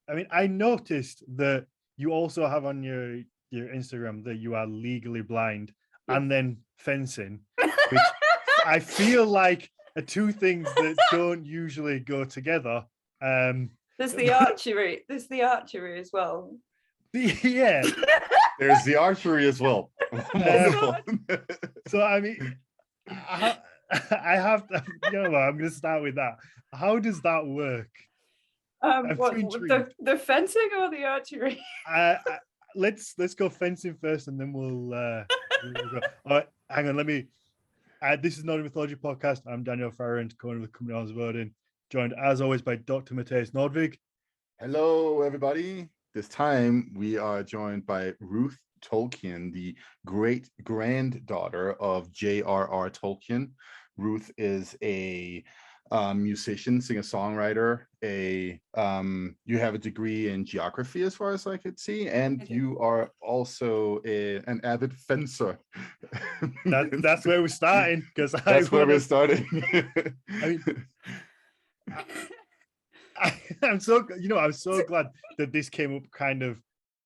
I mean, I noticed that you also have on your Instagram that you are legally blind and then fencing, which I feel like are two things that don't usually go together. There's the archery. There's the archery as well. Yeah. There's the archery as well. So I mean, I have to, I'm going to start with that. How does that work? The fencing or the archery? Let's go fencing first, and then we'll go. All right, hang on. Let me. This is Nordic Mythology Podcast. I'm Daniel Farrand, co-owner of the company Horn of Gondor, joined as always by Dr. Mathias Nordvig. Hello, everybody. This time we are joined by Ruth Tolkien, the great granddaughter of J.R.R. Tolkien. Ruth is a musician, singer-songwriter. You have a degree in geography, as far as I could see, and you are also an avid fencer. That's where we're starting, because where we're starting. I mean, I'm so glad that this came up kind of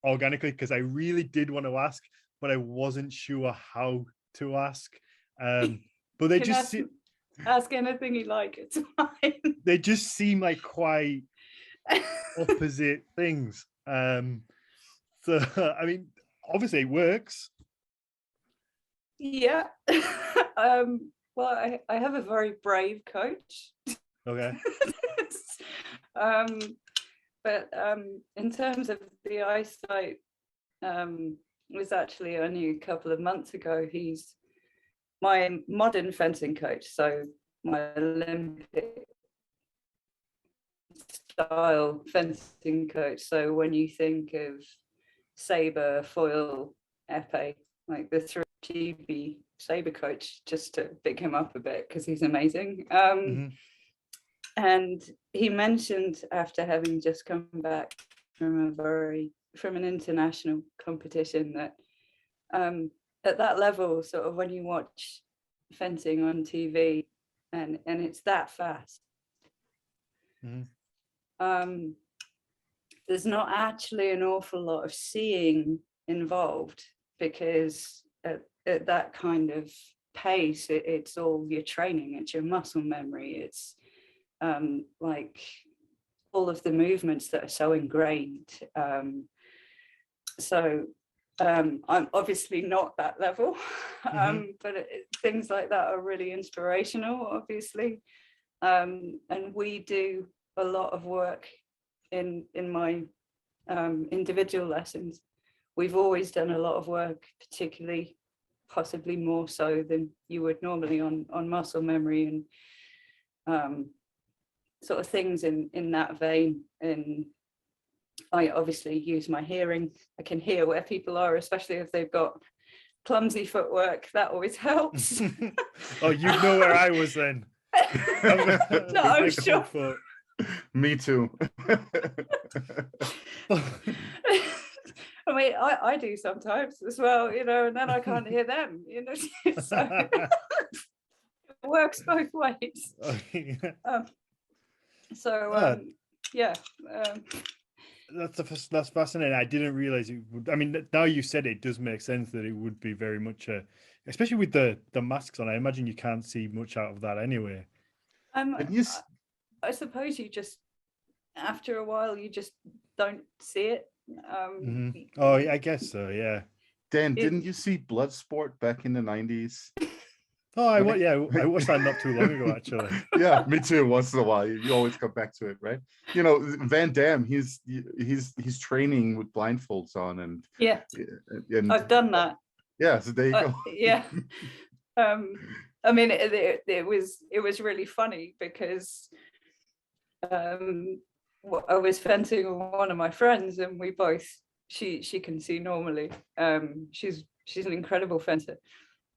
organically, because I really did want to ask, but I wasn't sure how to ask. But they just ask anything you like, it's fine. They just seem like quite opposite things. So I mean, obviously it works. Yeah. Well, I have a very brave coach. Okay. But in terms of the eyesight, it was actually only a couple of months ago. He's my modern fencing coach, so my Olympic style fencing coach. So when you think of saber, foil, epee, like the 3GB saber coach, just to big him up a bit because he's amazing. And he mentioned, after having just come back from an international competition, that at that level, sort of when you watch fencing on TV and it's that fast, there's not actually an awful lot of seeing involved, because at that kind of pace, it's all your training, it's your muscle memory, it's like all of the movements that are so ingrained. So I'm obviously not that level, but things like that are really inspirational, obviously. And we do a lot of work in my individual lessons. We've always done a lot of work, particularly, possibly more so than you would normally, on muscle memory and sort of things in that vein. And I obviously use my hearing. I can hear where people are, especially if they've got clumsy footwork. That always helps. Oh, you know where I was then. No, I'm sure. Foot. Me too. I mean, I do sometimes as well, and then I can't hear them, so it works both ways. Yeah. That's fascinating. I didn't realize it would. I mean, now you said it, does make sense that it would be very much especially with the masks on. I imagine you can't see much out of that anyway. I suppose you just, after a while, you just don't see it. Oh, I guess so. Yeah. Dan, didn't you see Bloodsport back in the 90s? Oh, I watched that not too long ago, actually. Yeah, me too. Once in a while, you always come back to it, right? Van Damme, he's training with blindfolds on, and I've done that. Yeah, so there you go. Yeah. I mean, it was really funny, because I was fencing with one of my friends, and we both, she can see normally. She's an incredible fencer,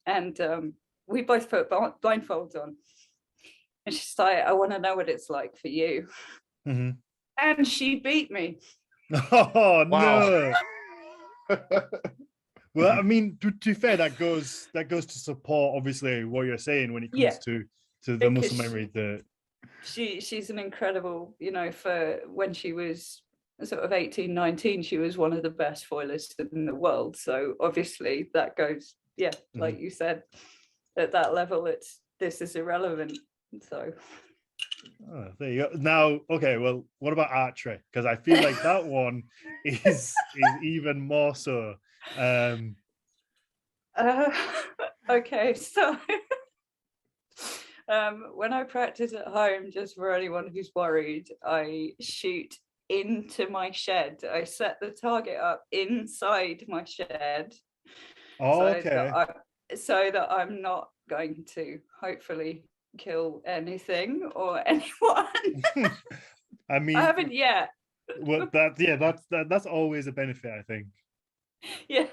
and we both put blindfolds on, and she's like, I want to know what it's like for you. And she beat me. Oh, wow. No. Well, I mean, to be fair, that goes to support, obviously, what you're saying when it comes to the muscle memory. That she's an incredible, for when she was sort of 18, 19, she was one of the best foilists in the world. So obviously that goes, like you said, at that level, this is irrelevant. So there you go. Now, okay, well, what about archery? Because I feel like that one is even more so. Okay, so when I practice at home, just for anyone who's worried, I shoot into my shed. I set the target up inside my shed. Okay. So that I'm not going to hopefully kill anything or anyone. I mean, I haven't yet. Well, that's always a benefit, I think. Yeah.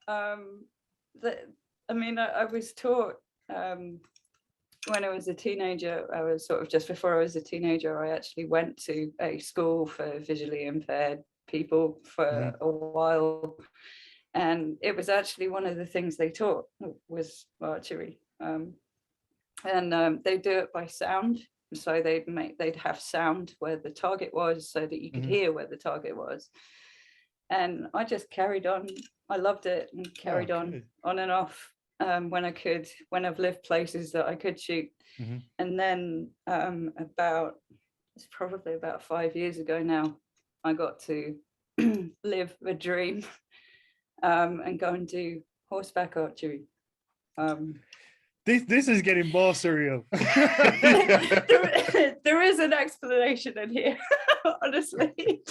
I was taught when I was a teenager. I was sort of just before I was a teenager. I actually went to a school for visually impaired people for a while, and it was actually one of the things they taught was archery. And they do it by sound. So they'd have sound where the target was, so that you could hear where the target was. And I just carried on. I loved it and carried on and off when I could, when I've lived places that I could shoot. And then it's probably about 5 years ago now, I got to live a dream and go and do horseback archery. This is getting more surreal. There is an explanation in here, honestly.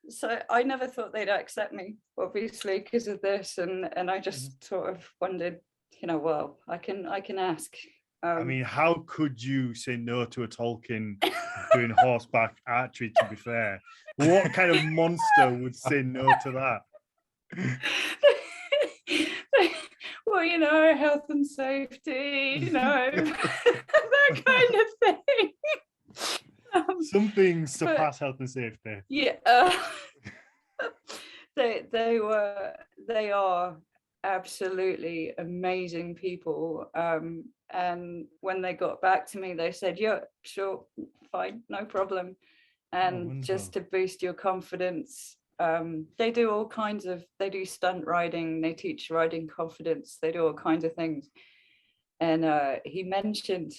So I never thought they'd accept me, obviously, because of this, and I just sort of wondered, well, I can ask. I mean, how could you say no to a Tolkien doing horseback archery, to be fair? What kind of monster would say no to that? Well, health and safety, that kind of thing. Some things surpass health and safety. Yeah, they are absolutely amazing people. And when they got back to me, they said, "Yeah, sure, fine, no problem." And just to boost your confidence, they do they do stunt riding, they teach riding confidence, they do all kinds of things. And he mentioned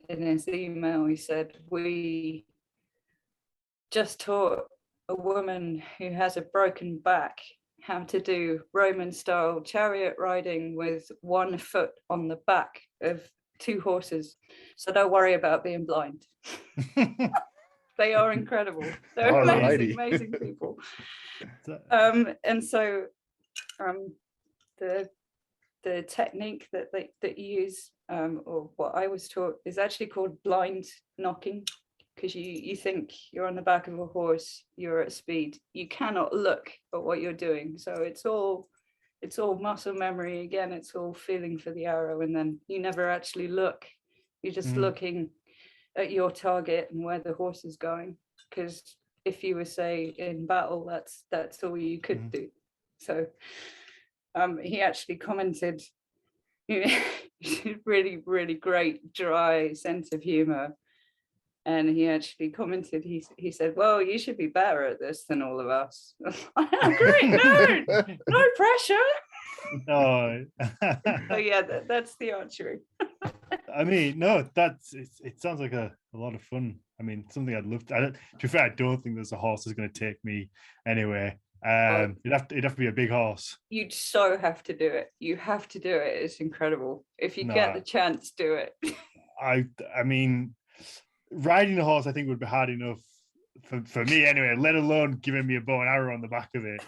in his email, he said, "We just taught a woman who has a broken back how to do Roman style chariot riding with 1 foot on the back of 2 horses. So don't worry about being blind." They are incredible. They're amazing people. And so the technique that you use, or what I was taught, is actually called blind knocking, because you think you're on the back of a horse, you're at speed, you cannot look at what you're doing. So it's all muscle memory again. It's all feeling for the arrow, and then you never actually look. You're just looking at your target and where the horse is going, because if you were, say, in battle, that's all you could do. So he actually commented, really, really great dry sense of humor. And he actually commented, he said, "Well, you should be better at this than all of us." Great, no pressure. No. So yeah, that's the archery. I mean, no, it sounds like a lot of fun. I mean, something I'd love to. To be fair, I don't think there's a horse that's going to take me anyway. It'd have to be a big horse. You'd so have to do it. You have to do it. It's incredible. If you get the chance, do it. I mean, riding a horse, I think, would be hard enough for me anyway, let alone giving me a bow and arrow on the back of it.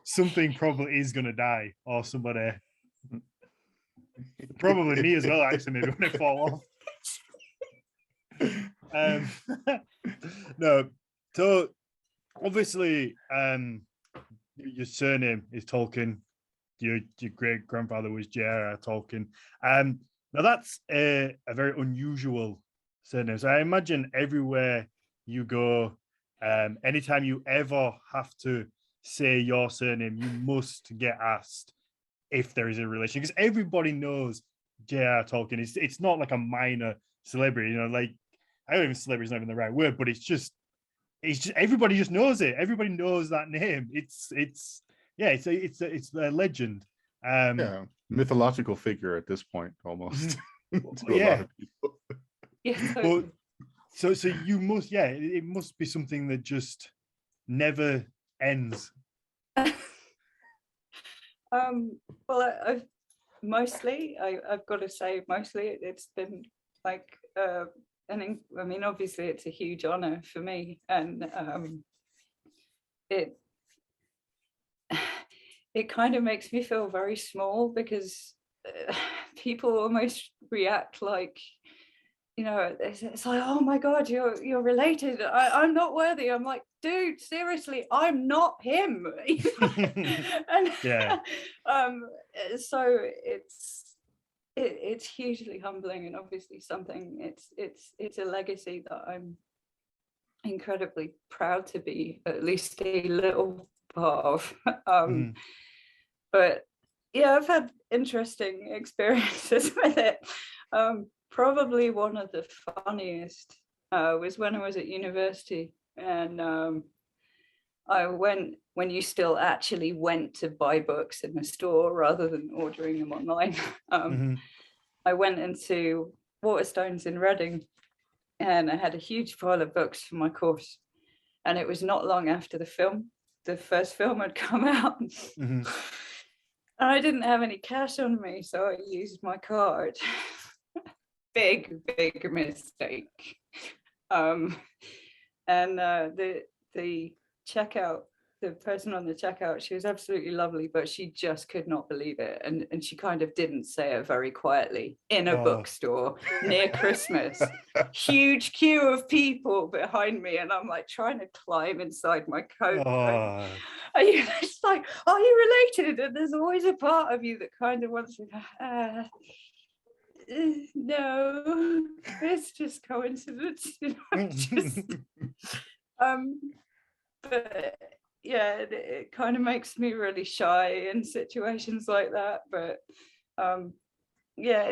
Something probably is going to die, or somebody. Probably me as well, actually, maybe when I fall off. No, so obviously, your surname is Tolkien. Your great grandfather was J.R.R. Tolkien. Now that's a very unusual surname. So I imagine everywhere you go, anytime you ever have to say your surname, you must get asked if there is a relation, because everybody knows J.R.R. Tolkien. It's not like a minor celebrity, like I don't even celebrity is not even the right word, but it's just everybody just knows it. Everybody knows that name. It's a legend. Yeah, mythological figure at this point, almost. To a lot of people. Yeah. But so you must, it must be something that just never ends. Well, I've got to say, mostly it's been like I mean, obviously it's a huge honor for me, and it kind of makes me feel very small, because people almost react like, you know, it's like, oh my God, you're related. I'm not worthy. I'm like, dude, seriously, I'm not him. And Yeah. So it's hugely humbling, and obviously something. It's a legacy that I'm incredibly proud to be at least a little part of. But yeah, I've had interesting experiences with it. Probably one of the funniest was when I was at university, and I went when you still actually went to buy books in the store rather than ordering them online. I went into Waterstones in Reading, and I had a huge pile of books for my course, and it was not long after the first film had come out. And I didn't have any cash on me, so I used my card. Big mistake. And the checkout, the person on the checkout, she was absolutely lovely, but she just could not believe it, and she kind of didn't say it very quietly in a bookstore near Christmas. Huge queue of people behind me, and I'm like trying to climb inside my coat. And you're just like, are you related? And there's always a part of you that kind of wants to no, it's just coincidence, you know. But yeah, it kind of makes me really shy in situations like that. But yeah,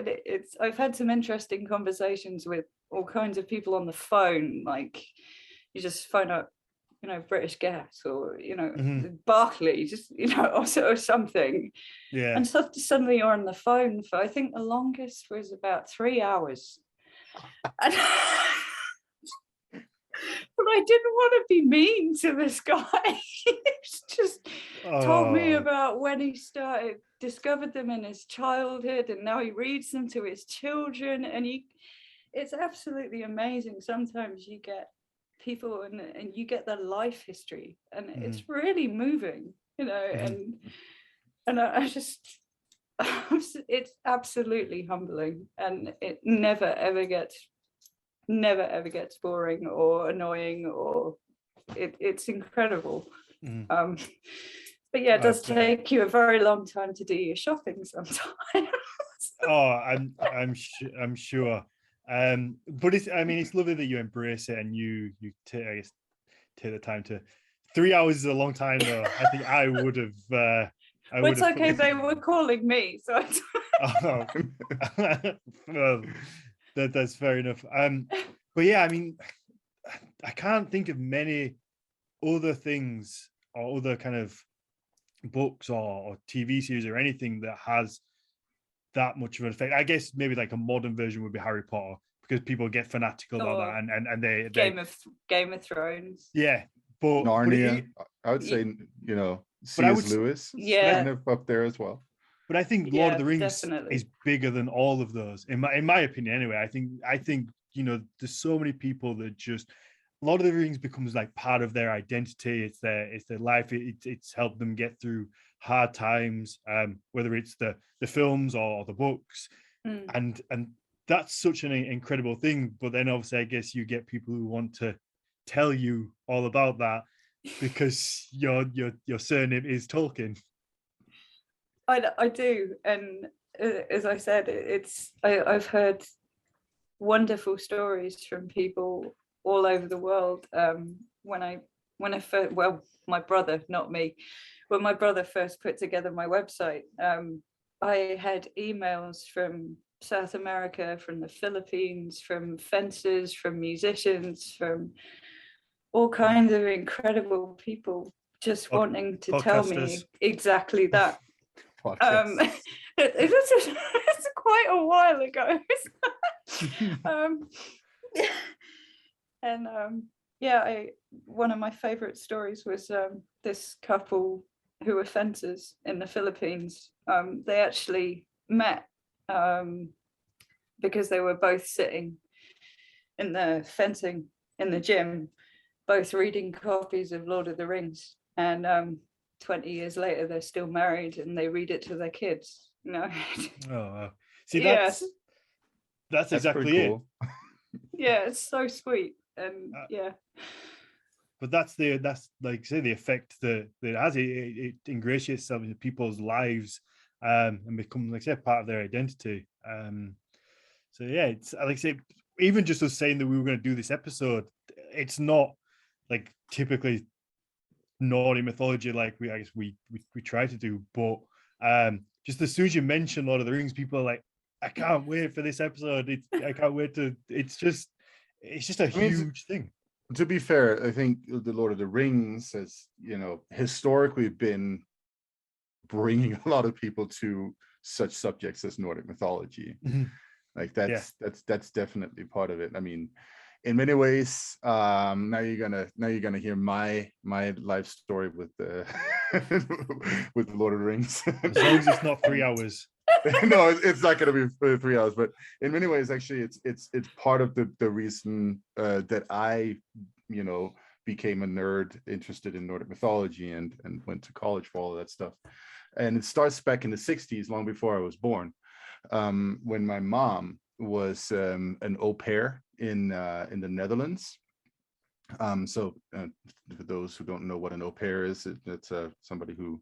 I've had some interesting conversations with all kinds of people on the phone. Like, you just phone up, you know, British Gas, or, you know, Barclays, just, you know, or something. Yeah. And so suddenly you're on the phone for, I think the longest was about 3 hours. And but I didn't want to be mean to this guy. He's just told me about when he discovered them in his childhood, and now he reads them to his children. And it's absolutely amazing. Sometimes you get people and you get their life history, and it's really moving, you know. And I just, it's absolutely humbling, and it never ever gets boring or annoying, or it's incredible. But yeah, it does take you a very long time to do your shopping sometimes. I'm sure. But it's lovely that you embrace it, and you take the time to. 3 hours is a long time, though. I think I would have. It's okay. They were calling me, so. Well, that's fair enough. But yeah, I mean, I can't think of many other things or other kind of books or TV series or anything that has that much of an effect. I guess maybe like a modern version would be Harry Potter, because people get fanatical about that, and they Game of Thrones. Yeah, but Narnia. I would say, you know, C.S. Lewis. Kind of up there as well. But I think Lord of the Rings definitely is bigger than all of those, in my opinion. Anyway, I think you know, there's so many people that just Lord of the Rings becomes like part of their identity. It's their life. It's helped them get through hard times, whether it's the films or the books, and that's such an incredible thing. But then obviously, I guess you get people who want to tell you all about that because your surname is Tolkien. I do, and as I said, I've heard wonderful stories from people all over the world. When I first, well, my brother, not me, when my brother first put together my website, I had emails from South America, from the Philippines, from fencers, from musicians, from all kinds of incredible people just wanting to tell me exactly that. It's quite a while ago. One of my favorite stories was this couple who were fencers in the Philippines. They actually met because they were both sitting in the fencing in the gym, both reading copies of Lord of the Rings, and 20 years later they're still married and they read it to their kids. Oh, wow. See, yes, that's exactly cool. It. Yeah, it's so sweet. And but that's like say the effect that it has. It ingratiates itself into people's lives and becomes, like I said, part of their identity. So yeah, it's like I say, even just us saying that we were going to do this episode, it's not like typically Nordic mythology like we try to do, but just as soon as you mention Lord of the Rings, people are like, I can't wait for this episode. I can't wait to. It's just a huge thing. To be fair, I think the Lord of the Rings has, historically been bringing a lot of people to such subjects as Nordic mythology. Mm-hmm. Like that's definitely part of it. I mean, in many ways, now you're gonna hear my life story with the with the Lord of the Rings. As long as it's not 3 hours. No, it's not going to be 3 hours, but in many ways, actually, it's part of the reason that I, became a nerd interested in Nordic mythology and went to college for all of that stuff. And it starts back in the 60s, long before I was born, when my mom was an au pair in the Netherlands. So for those who don't know what an au pair is, it's somebody who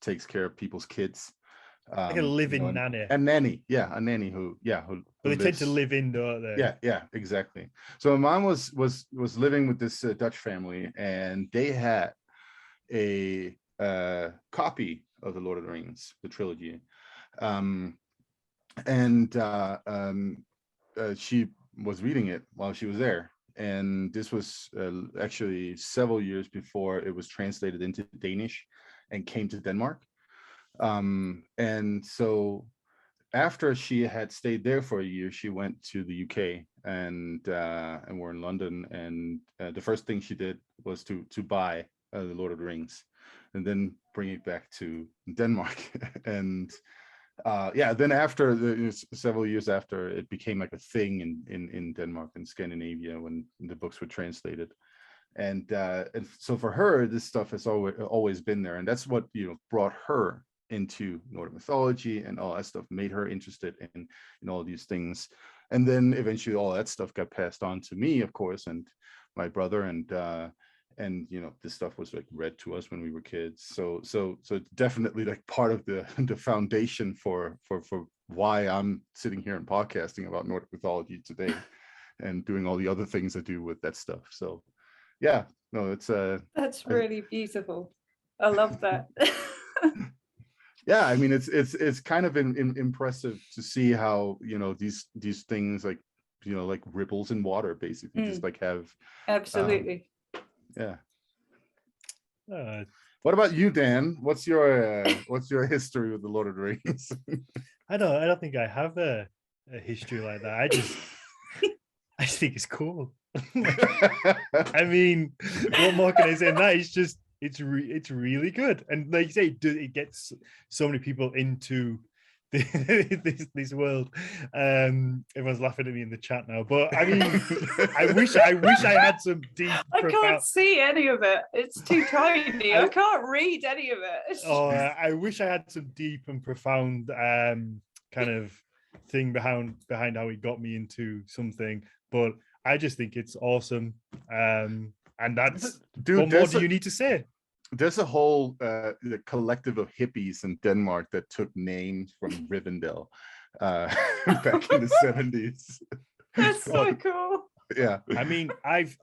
takes care of people's kids. Like a living nanny. A nanny, a nanny who but they tend to live in, don't they? Yeah, exactly. So my mom was living with this Dutch family, and they had a copy of the Lord of the Rings, the trilogy, she was reading it while she was there, and this was actually several years before it was translated into Danish and came to Denmark. And so after she had stayed there for a year, she went to the UK and we're in London. And the first thing she did was to buy the Lord of the Rings and then bring it back to Denmark. And then after several years after, it became like a thing in Denmark and Scandinavia when the books were translated. And so for her, this stuff has always been there, and that's what brought her into Nordic mythology and all that stuff, made her interested in all these things. And then eventually all that stuff got passed on to me, of course, and my brother, and this stuff was like read to us when we were kids. So definitely like part of the foundation for why I'm sitting here and podcasting about Nordic mythology today and doing all the other things I do with that stuff. So yeah, no, it's that's really beautiful. I love that. Yeah, I mean, it's kind of impressive to see how these things like like ripples in water, basically, just like have absolutely. Yeah. What about you, Dan? What's your history with the Lord of the Rings? I don't think I have a history like that. I just think it's cool. I mean, what more can I say? That is just it's really good, and like you say, it gets so many people into this world. Everyone's laughing at me in the chat now, but I mean, I wish I had some deep. I can't see any of it. It's too tiny. I can't read any of it. Oh, I wish I had some deep and profound kind of thing behind how he got me into something, but I just think it's awesome. And that's what more do you need to say? There's a whole collective of hippies in Denmark that took names from Rivendell back in the 70s. That's so cool. Yeah. I mean, I've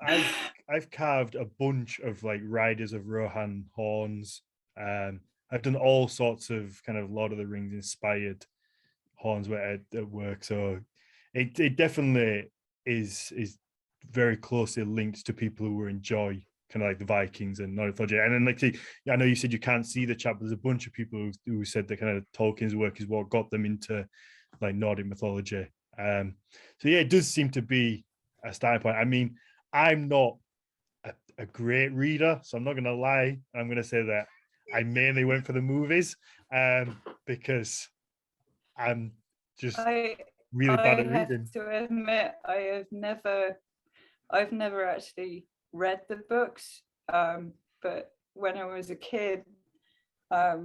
carved a bunch of like Riders of Rohan horns. I've done all sorts of kind of Lord of the Rings inspired Horns were at work. So it definitely is very closely linked to people who enjoy kind of like the Vikings and Nordic mythology. And then like I know you said you can't see the chat, but there's a bunch of people who said that kind of Tolkien's work is what got them into like Nordic mythology. So yeah, it does seem to be a starting point. I mean, I'm not a great reader, so I'm not going to lie. I'm going to say that I mainly went for the movies because I'm just really bad at reading. I have to admit, I've never actually read the books, but when I was a kid, I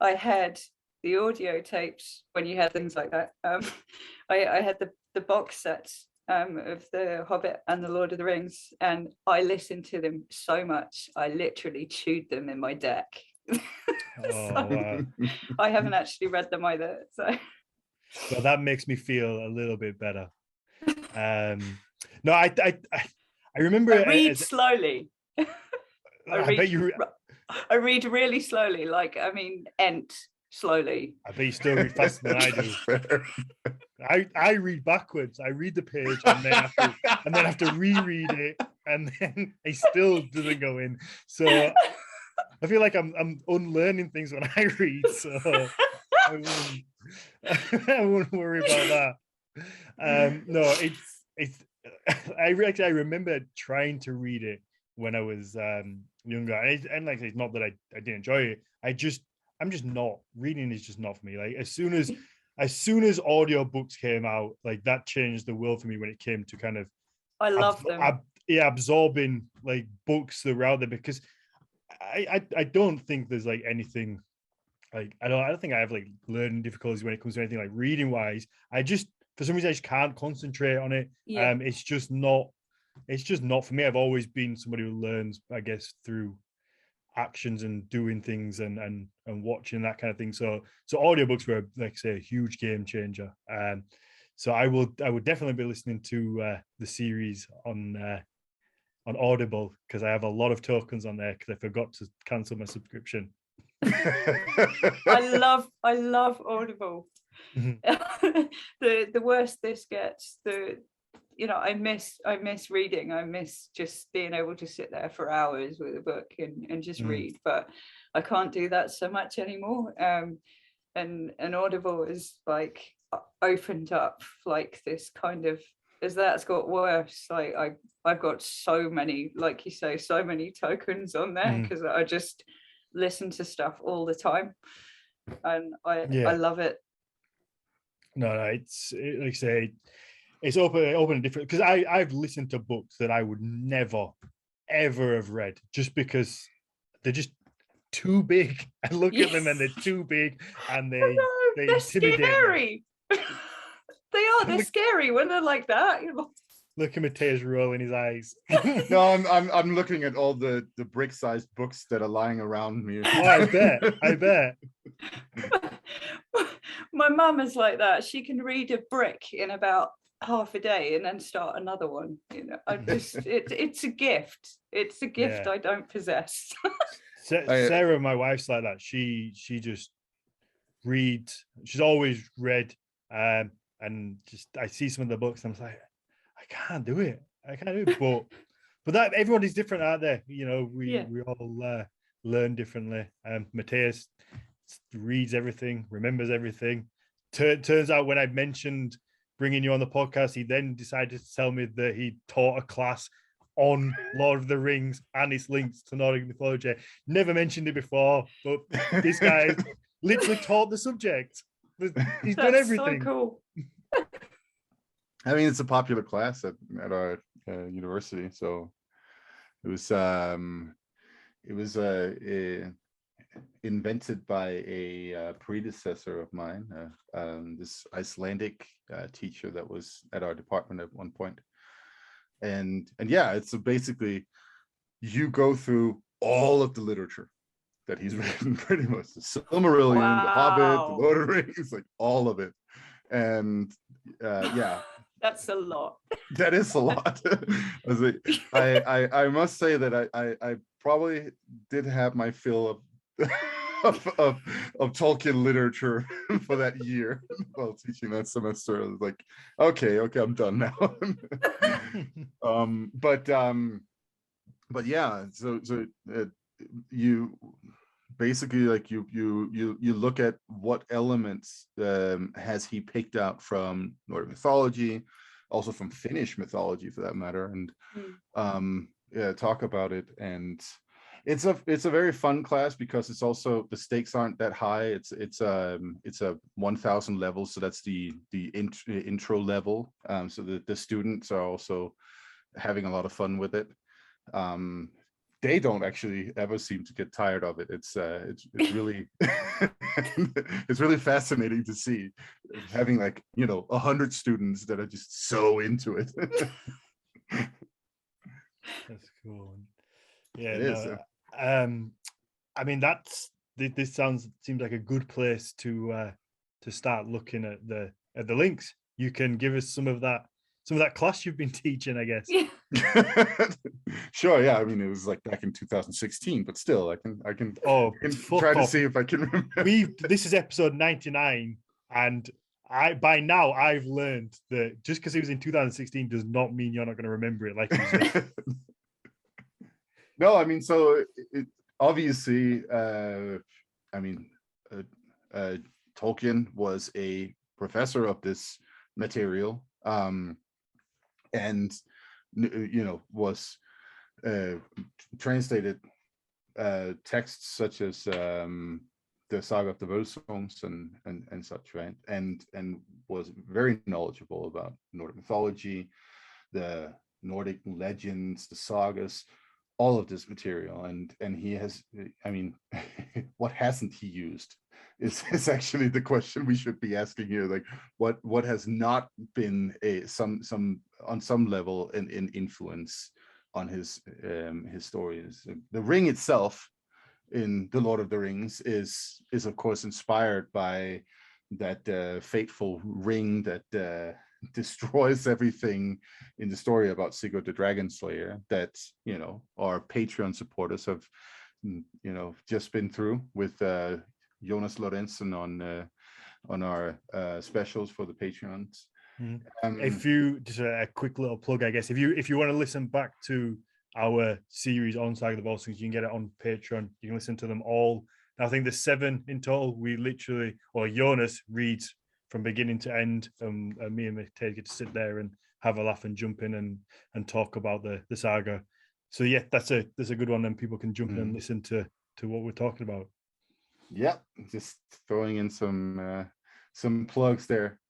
had the audio tapes when you had things like that. I had the box sets of The Hobbit and The Lord of the Rings, and I listened to them so much I literally chewed them in my deck. Wow. I haven't actually read them either, so well, that makes me feel a little bit better. No, I remember I read slowly. I read really slowly, like I mean Ent slowly. I bet you still read faster than I do. I read backwards. I read the page and then have to reread it, and then it still doesn't go in. So I feel like I'm unlearning things when I read. So I wouldn't worry about that. No, it's. I remember trying to read it when I was younger, and like it's not that I didn't enjoy it. I'm just not reading is just not for me. Like as soon as audiobooks came out, like that changed the world for me when it came to kind of I love them. Absorbing like books that were out there, because I don't think there's like anything like I don't think I have like learning difficulties when it comes to anything like reading wise. For some reason I just can't concentrate on it. Yeah. It's just not for me. I've always been somebody who learns, I guess, through actions and doing things and watching that kind of thing. So audiobooks were, like I say, a huge game changer. So I would definitely be listening to the series on Audible, because I have a lot of tokens on there because I forgot to cancel my subscription. I love Audible. Mm-hmm. the worse this gets, I miss reading. I miss just being able to sit there for hours with a book and just read, but I can't do that so much anymore. And Audible is like opened up like this kind of, as that's got worse, like I've got so many, like you say, so many tokens on there because I just listen to stuff all the time, and I love it. No, it's like I say, it's open and different, because I've listened to books that I would never ever have read just because they're just too big. I look at them and they're too big, and they're scary. They're scary when they're like that. Look at Mathias rolling his eyes. No, I'm looking at all the brick-sized books that are lying around me. Oh, I bet. My mum is like that. She can read a brick in about half a day and then start another one. It's a gift. It's a gift I don't possess. Sarah, my wife's like that. She just reads. She's always read, and just I see some of the books and I'm like, I can't do it. But that everybody's different out there. We all learn differently. Mathias reads everything, remembers everything. Turns out when I mentioned bringing you on the podcast, he then decided to tell me that he taught a class on Lord of the Rings and its links to Nordic mythology. Never mentioned it before, but this guy literally taught the subject. He's done everything. So cool. I mean, it's a popular class at our university, so it was invented by a predecessor of mine, this Icelandic teacher that was at our department at one point. And yeah, it's basically you go through all of the literature that he's written, pretty much the Silmarillion, the Hobbit, the Lord of the Rings, like all of it. And yeah. That's a lot. That is a lot. I must say that I probably did have my fill of of Tolkien literature for that year while teaching that semester. I was like, okay, I'm done now. But yeah, so you basically, like, you look at what elements has he picked out from Nordic mythology, also from Finnish mythology for that matter, and yeah, talk about it. And it's a very fun class because it's also, the stakes aren't that high. It's a 1,000 levels, so that's the intro level. So the students are also having a lot of fun with it. They don't actually ever seem to get tired of it. It's really it's really fascinating to see, having, like, 100 students that are just so into it. That's cool. Yeah, It is. I mean, this seems like a good place to start looking at the links. You can give us some of that class you've been teaching, I guess. Yeah. Sure, yeah. I mean, it was like back in 2016, but still, I can try to see if I can remember. This is episode 99, and by now I've learned that just because it was in 2016 does not mean you're not going to remember it, like you said. No, I mean, so obviously, Tolkien was a professor of this material, and was translated texts such as the Saga of the Volsungs and such, right? And was very knowledgeable about Nordic mythology, the Nordic legends, the sagas, all of this material. And he has, I mean, what hasn't he used is actually the question we should be asking here. Like, what has not been on some level an influence on his stories. The ring itself in The Lord of the Rings is of course inspired by that fateful ring that destroys everything in the story about Sigurd the Dragon Slayer that our Patreon supporters have just been through with Jonas Lorentzen on our specials for the Patreons. If you just a quick little plug, I guess, if you want to listen back to our series on Saga of the Volsungs, you can get it on Patreon. You can listen to them all. I think there's 7 in total. We literally, or Jonas reads from beginning to end. Me and Mathias get to sit there and have a laugh and jump in and talk about the saga. So yeah, that's a good one, and people can jump in and listen to what we're talking about. Yep, just throwing in some plugs there.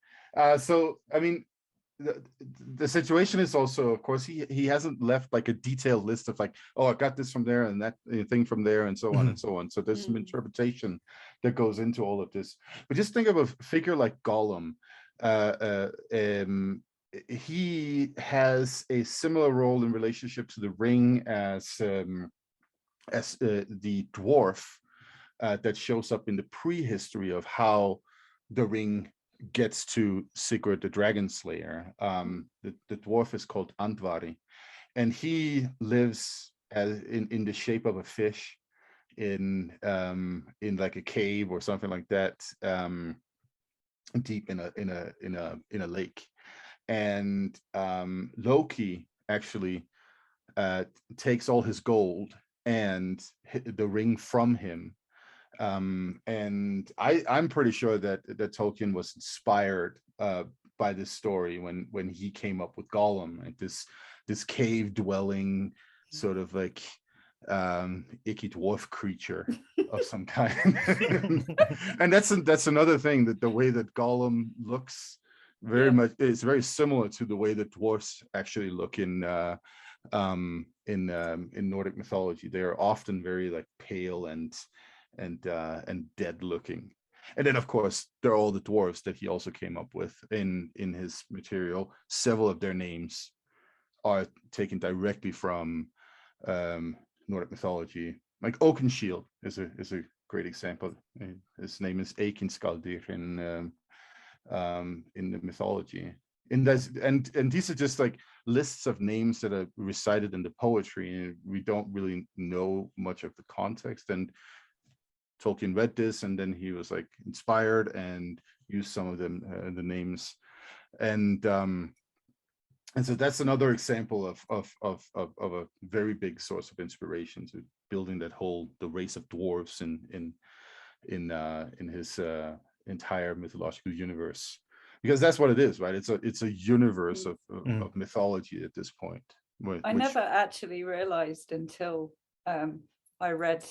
So I mean, the situation is also, of course, he hasn't left like a detailed list of like, oh, I got this from there and that thing from there and so on and so on. So there's some interpretation that goes into all of this. But just think of a figure like Gollum. He has a similar role in relationship to the ring as the dwarf that shows up in the prehistory of how the ring gets to Sigurd the Dragon Slayer. The dwarf is called Andvari, and he lives in the shape of a fish in like a cave or something like that, deep in a lake. And Loki actually takes all his gold and the ring from him. And I'm pretty sure that Tolkien was inspired by this story when he came up with Gollum, like this cave dwelling sort of like icky dwarf creature of some kind. And that's another thing, that the way that Gollum looks much, it's very similar to the way that dwarfs actually look in Nordic mythology. They are often very like pale and dead looking. And then of course there are all the dwarves that he also came up with in his material. Several of their names are taken directly from Nordic mythology. Like Oakenshield is a great example. His name is Eikenskaldir in the mythology. And these are just like lists of names that are recited in the poetry, and we don't really know much of the context. And Tolkien read this, and then he was like inspired and used some of them, the names, and so that's another example of a very big source of inspiration to building the race of dwarves in his entire mythological universe, because that's what it is, right? It's a universe of mythology at this point. I never actually realized until I read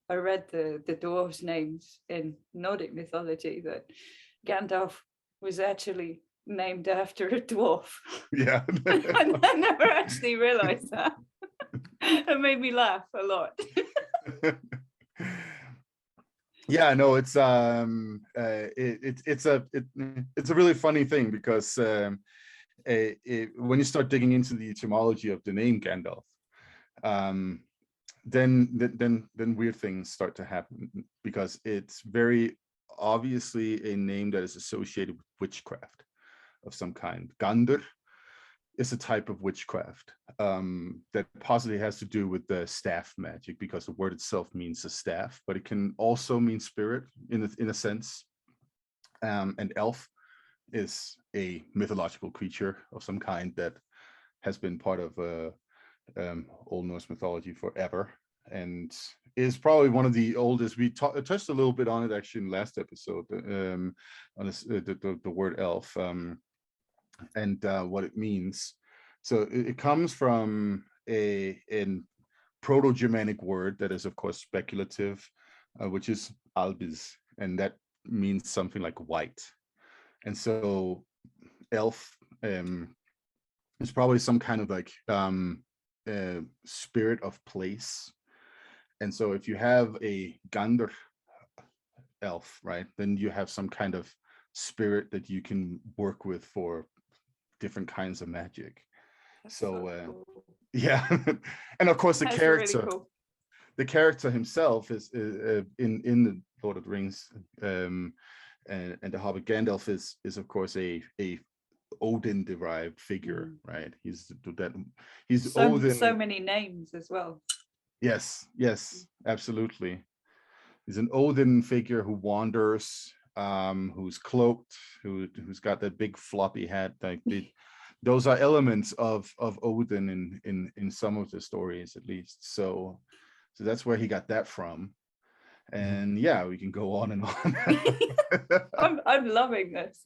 the dwarves' names in Nordic mythology that Gandalf was actually named after a dwarf. Yeah. I never actually realized that. It made me laugh a lot. Yeah, no, it's a really funny thing, because when you start digging into the etymology of the name Gandalf, then weird things start to happen, because it's very obviously a name that is associated with witchcraft of some kind. Gondor is a type of witchcraft that possibly has to do with the staff magic, because the word itself means a staff, but it can also mean spirit in a sense. And elf is a mythological creature of some kind that has been part of Old Norse mythology forever, and is probably one of the oldest. We touched a little bit on it actually in last episode, on this, the word elf, and what it means. So it comes from a Proto-Germanic word that is of course speculative, which is albis, and that means something like white. And so elf is probably some kind of like spirit of place. And so if you have a Gondor elf, right, then you have some kind of spirit that you can work with for different kinds of magic. So cool. Yeah. And of course the That's character, really cool. the character himself is in the Lord of the Rings and the Hobbit, Gandalf is of course a Odin derived figure, right? He's Odin. So many names as well. Yes, absolutely. He's an Odin figure who wanders, who's cloaked, who's got that big floppy hat. Like those are elements of Odin in some of the stories, at least. So that's where he got that from. And yeah, we can go on and on. I'm loving this.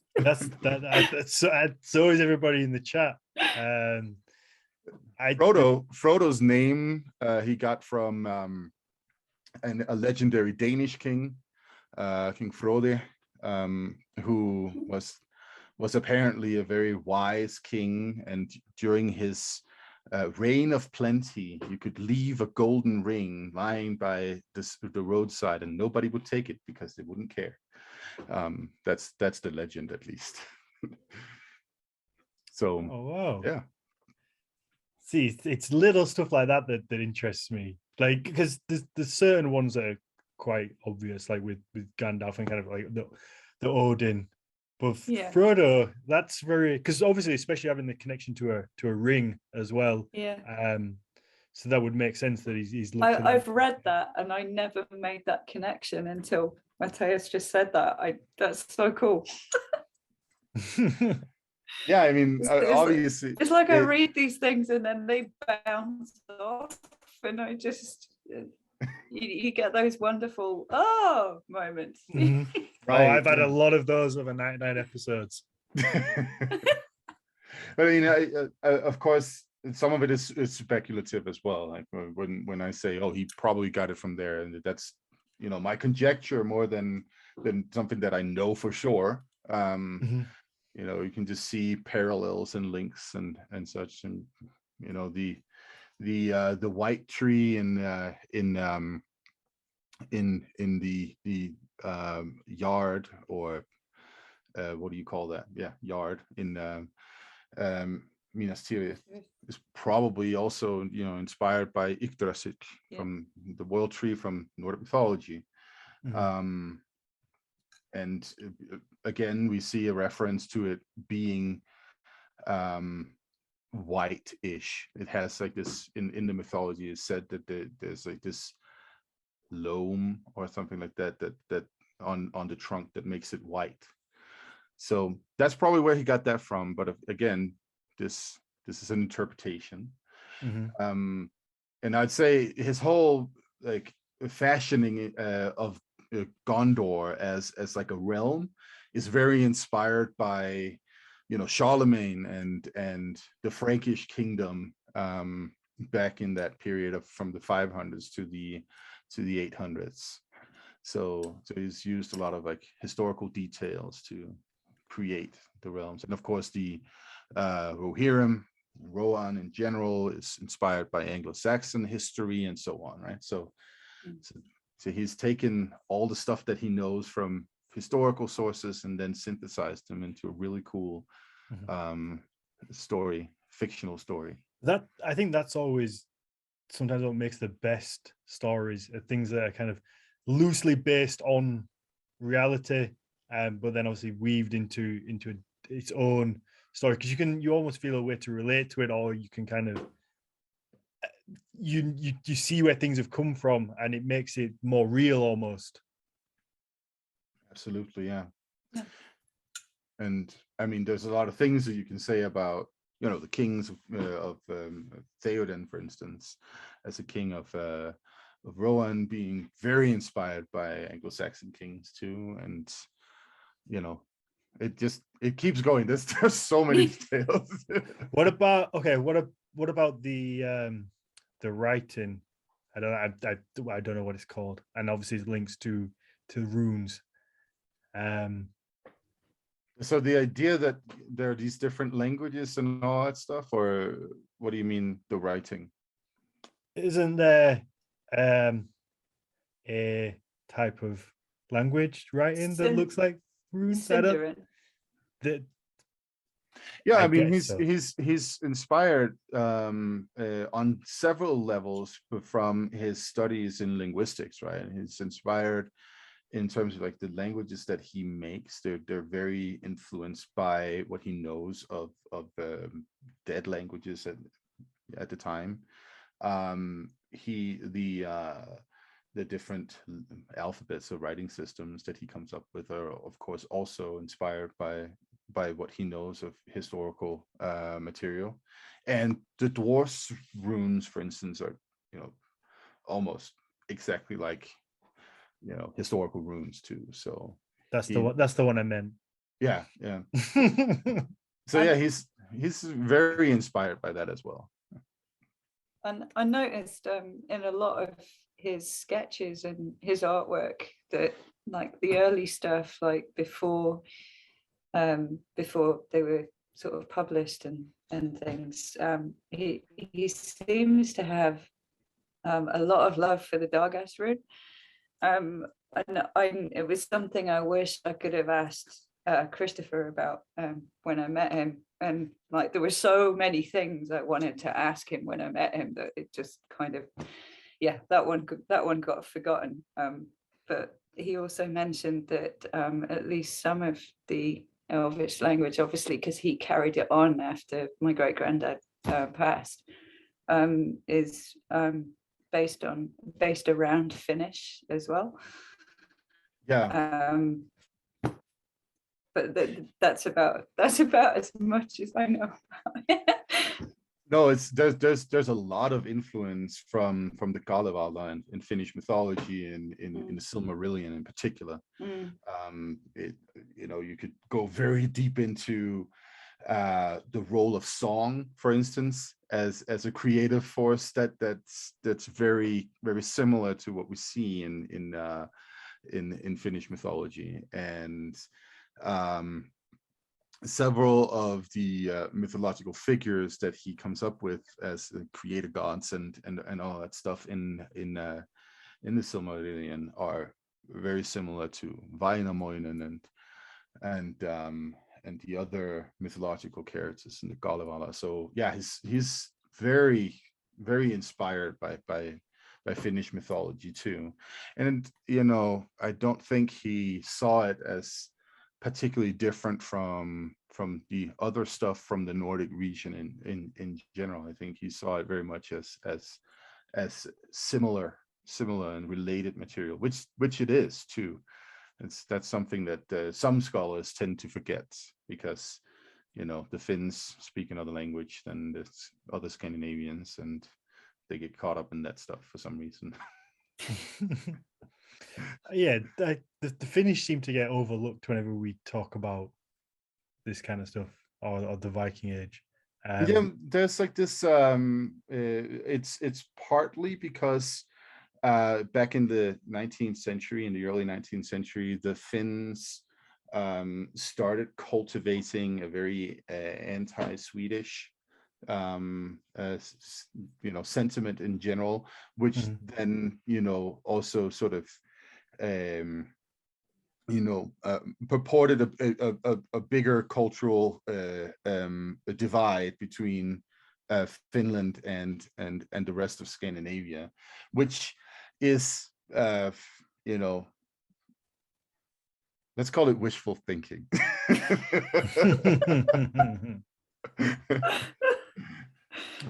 So is everybody in the chat. Frodo's name he got from a legendary Danish king, King Frode, who was apparently a very wise king, and during his reign of plenty, you could leave a golden ring lying by the roadside, and nobody would take it because they wouldn't care. That's the legend, at least. So, oh wow, yeah. See, it's little stuff like that that interests me. Like, because there's certain ones that are quite obvious, like with Gandalf and kind of like the Odin. But Yeah. Frodo, that's very, because obviously, especially having the connection to a ring as well. Yeah. So that would make sense that he's looking. I've read that, and I never made that connection until Mathias just said that. That's so cool. Yeah, I mean, obviously, it's like I read these things and then they bounce off, and I just you get those wonderful moments. Mm-hmm. Right, I've had a lot of those over 99 episodes. But you know, of course, some of it is speculative as well. Like when I say, oh, he probably got it from there, and that's, you know, my conjecture more than something that I know for sure. You know, you can just see parallels and links and such, and you know, the white tree in the yard, or what do you call that? Yeah, yard in Minas Tirith is probably also, you know, inspired by Yggdrasil from the world tree from Nordic mythology. And again, we see a reference to it being white-ish. It has like this in the mythology. It's said that there's like this loam or something like that that on the trunk that makes it white. So that's probably where he got that from. But again, this is an interpretation. And I'd say his whole like fashioning of Gondor as like a realm is very inspired by, you know, Charlemagne and the Frankish kingdom back in that period of from the 500s to the 800s. So he's used a lot of like historical details to create the realms, and of course the Rohirrim, Rohan in general is inspired by Anglo-Saxon history and so on, right? So he's taken all the stuff that he knows from historical sources and then synthesized them into a really cool story, fictional story. That, I think that's always sometimes what makes the best stories, things that are kind of loosely based on reality, but then obviously weaved into its own story, because you almost feel a way to relate to it, or you can kind of you see where things have come from, and it makes it more real almost. Absolutely, yeah. And I mean, there's a lot of things that you can say about, you know, the kings of Theoden, for instance, as a king of Rohan, being very inspired by Anglo-Saxon kings too, and you know, it keeps going. There's so many details. What about the writing? I don't know what it's called, and obviously it links to runes. So the idea that there are these different languages and all that stuff, or what do you mean the writing? Isn't there a type of language writing that looks like runes? Yeah, I mean, he's inspired on several levels from his studies in linguistics, right? He's inspired in terms of like the languages that he makes. They're very influenced by what he knows of dead languages at the time. The different alphabets or writing systems that he comes up with are, of course, also inspired by what he knows of historical material. And the dwarf's runes, for instance, are, you know, almost exactly like, you know, historical runes too. So that's the one I meant. Yeah. So yeah, he's very inspired by that as well. And I noticed in a lot of his sketches and his artwork that, like, the early stuff, like before they were sort of published and things, he seems to have a lot of love for the Dargas rune. And it was something I wish I could have asked Christopher about when I met him, and like there were so many things I wanted to ask him when I met him that it just kind of, yeah, that one got forgotten. But he also mentioned that at least some of the Elvish language, obviously because he carried it on after my great granddad passed, is based around Finnish as well. Yeah. But that's about as much as I know about it. No, there's a lot of influence from the Kalevala in Finnish mythology and in the Silmarillion in particular. You know, you could go very deep into the role of song, for instance, as a creative force that's very, very similar to what we see in Finnish mythology. And several of the mythological figures that he comes up with as creator gods and all that stuff in the Silmarillion are very similar to Vainamoinen and the other mythological characters in the Kalevala. So yeah, he's very, very inspired by Finnish mythology too. And you know, I don't think he saw it as particularly different from the other stuff from the Nordic region in general. I think he saw it very much as similar similar and related material, which it is too. That's something that some scholars tend to forget, because the Finns speak another language than the other Scandinavians, and they get caught up in that stuff for some reason. Yeah, the Finnish seem to get overlooked whenever we talk about this kind of stuff, or the Viking Age. Yeah, there's like this. It's partly because back in the 19th century, in the early 19th century, the Finns started cultivating a very anti-Swedish sentiment in general, which then also sort of purported a bigger cultural divide between Finland and the rest of Scandinavia, which is let's call it wishful thinking.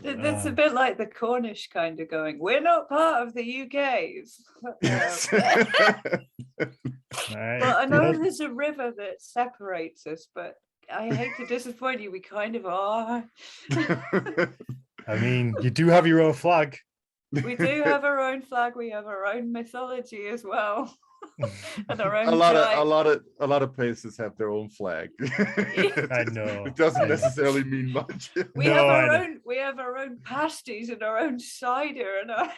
That's a bit like the Cornish kind of going, we're not part of the UK. But I know there's a river that separates us, but I hate to disappoint you, we kind of are. I mean, you do have your own flag. We do have our own flag. We have our own mythology as well. And our own a lot of places have their own flag. I know. It doesn't necessarily mean much. We have our own pasties and our own cider and our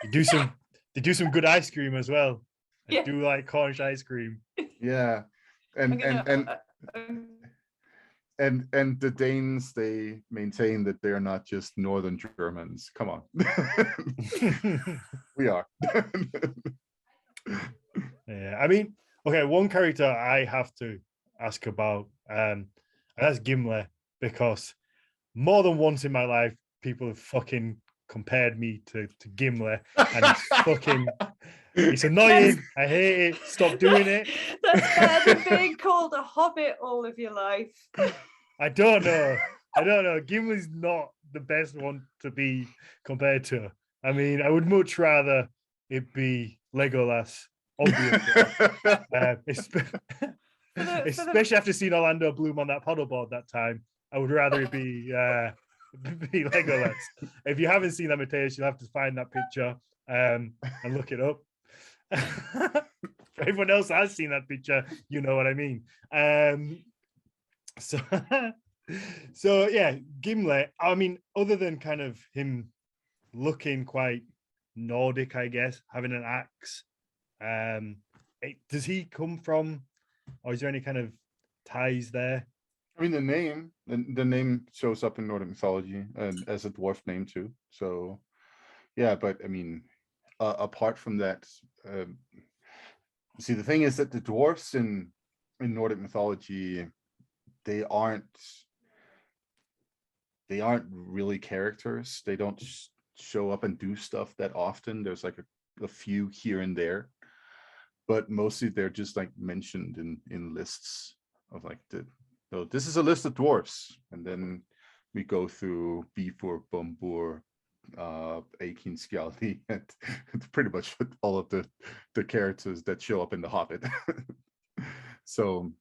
they do some good ice cream as well. I Yeah. do like Cornish ice cream. Yeah. And the Danes, they maintain that they're not just Northern Germans. Come on. We are. Yeah, I mean, okay, one character I have to ask about, and that's Gimli, because more than once in my life, people have fucking compared me to Gimli, and it's annoying. I hate it. Stop doing it. That's better than being called a hobbit all of your life. I don't know. Gimli's not the best one to be compared to. I mean, I would much rather it be Legolas, obviously. Especially after seeing Orlando Bloom on that paddleboard that time. I would rather it be Legolas. If you haven't seen that, Mathias, you'll have to find that picture and look it up. For everyone else that has seen that picture, you know what I mean. So yeah, Gimli. I mean, other than kind of him looking quite Nordic, I guess, having an axe, does he come from, or is there any kind of ties there? I mean, the name shows up in Nordic mythology and as a dwarf name too. So yeah, but I mean, apart from that, see, the thing is that the dwarfs in Nordic mythology, they aren't really characters. They don't show up and do stuff that often. There's like a few here and there, but mostly they're just like mentioned in lists of like so this is a list of dwarfs, and then we go through Bifur, Bumbur, Akin, Skjaldi, and pretty much all of the characters that show up in The Hobbit. So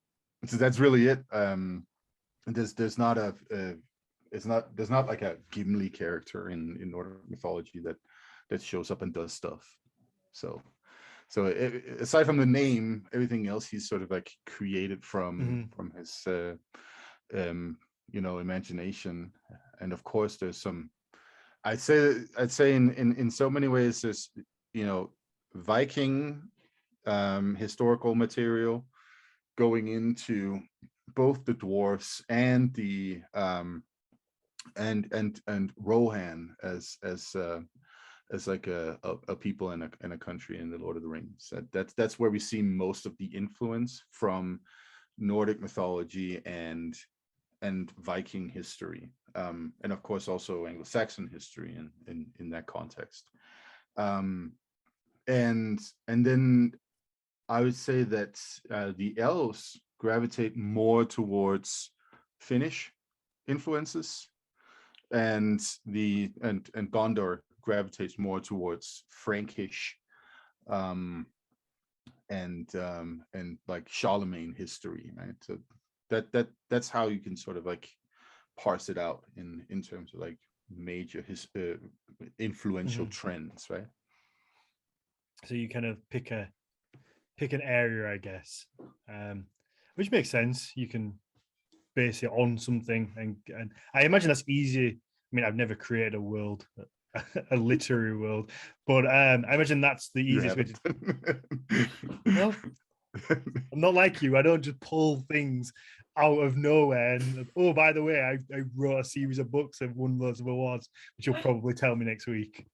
that's really it. There's not like a Gimli character in Nordic mythology that shows up and does stuff. So aside from the name, everything else he's sort of like created from his imagination. And of course there's some, I'd say in so many ways there's Viking historical material going into both the dwarfs and the and Rohan as like a people in a country in the Lord of the Rings. That's where we see most of the influence from Nordic mythology and Viking history, and of course also Anglo-Saxon history in that context. And then I would say that the elves gravitate more towards Finnish influences, and Gondor gravitates more towards Frankish and like Charlemagne history, right? So that's how you can sort of like parse it out in terms of like major influential trends, right? So you kind of pick an area, I guess, which makes sense. You can base it on something, and I imagine that's easy. I mean, I've never created a world, a literary world, but I imagine that's the easiest way to. Well, I'm not like you. I don't just pull things out of nowhere. And oh, by the way, I wrote a series of books and won loads of awards, which you'll probably tell me next week.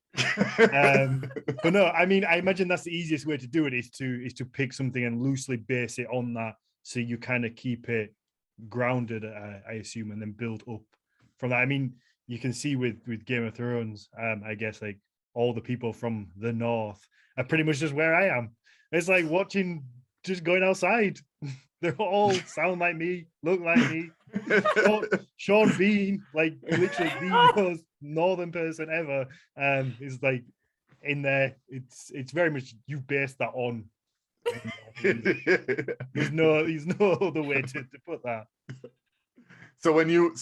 But no, I mean, I imagine that's the easiest way to do it is to pick something and loosely base it on that, so you kind of keep it grounded, I assume, and then build up from that. I mean, you can see with Game of Thrones, I guess like all the people from the north are pretty much just where I am. It's like watching, just going outside. They all sound like me, look like me. Sean Bean, like literally the most northern person ever, is like in there. It's very much you base that on. There's no other way to put that. So when you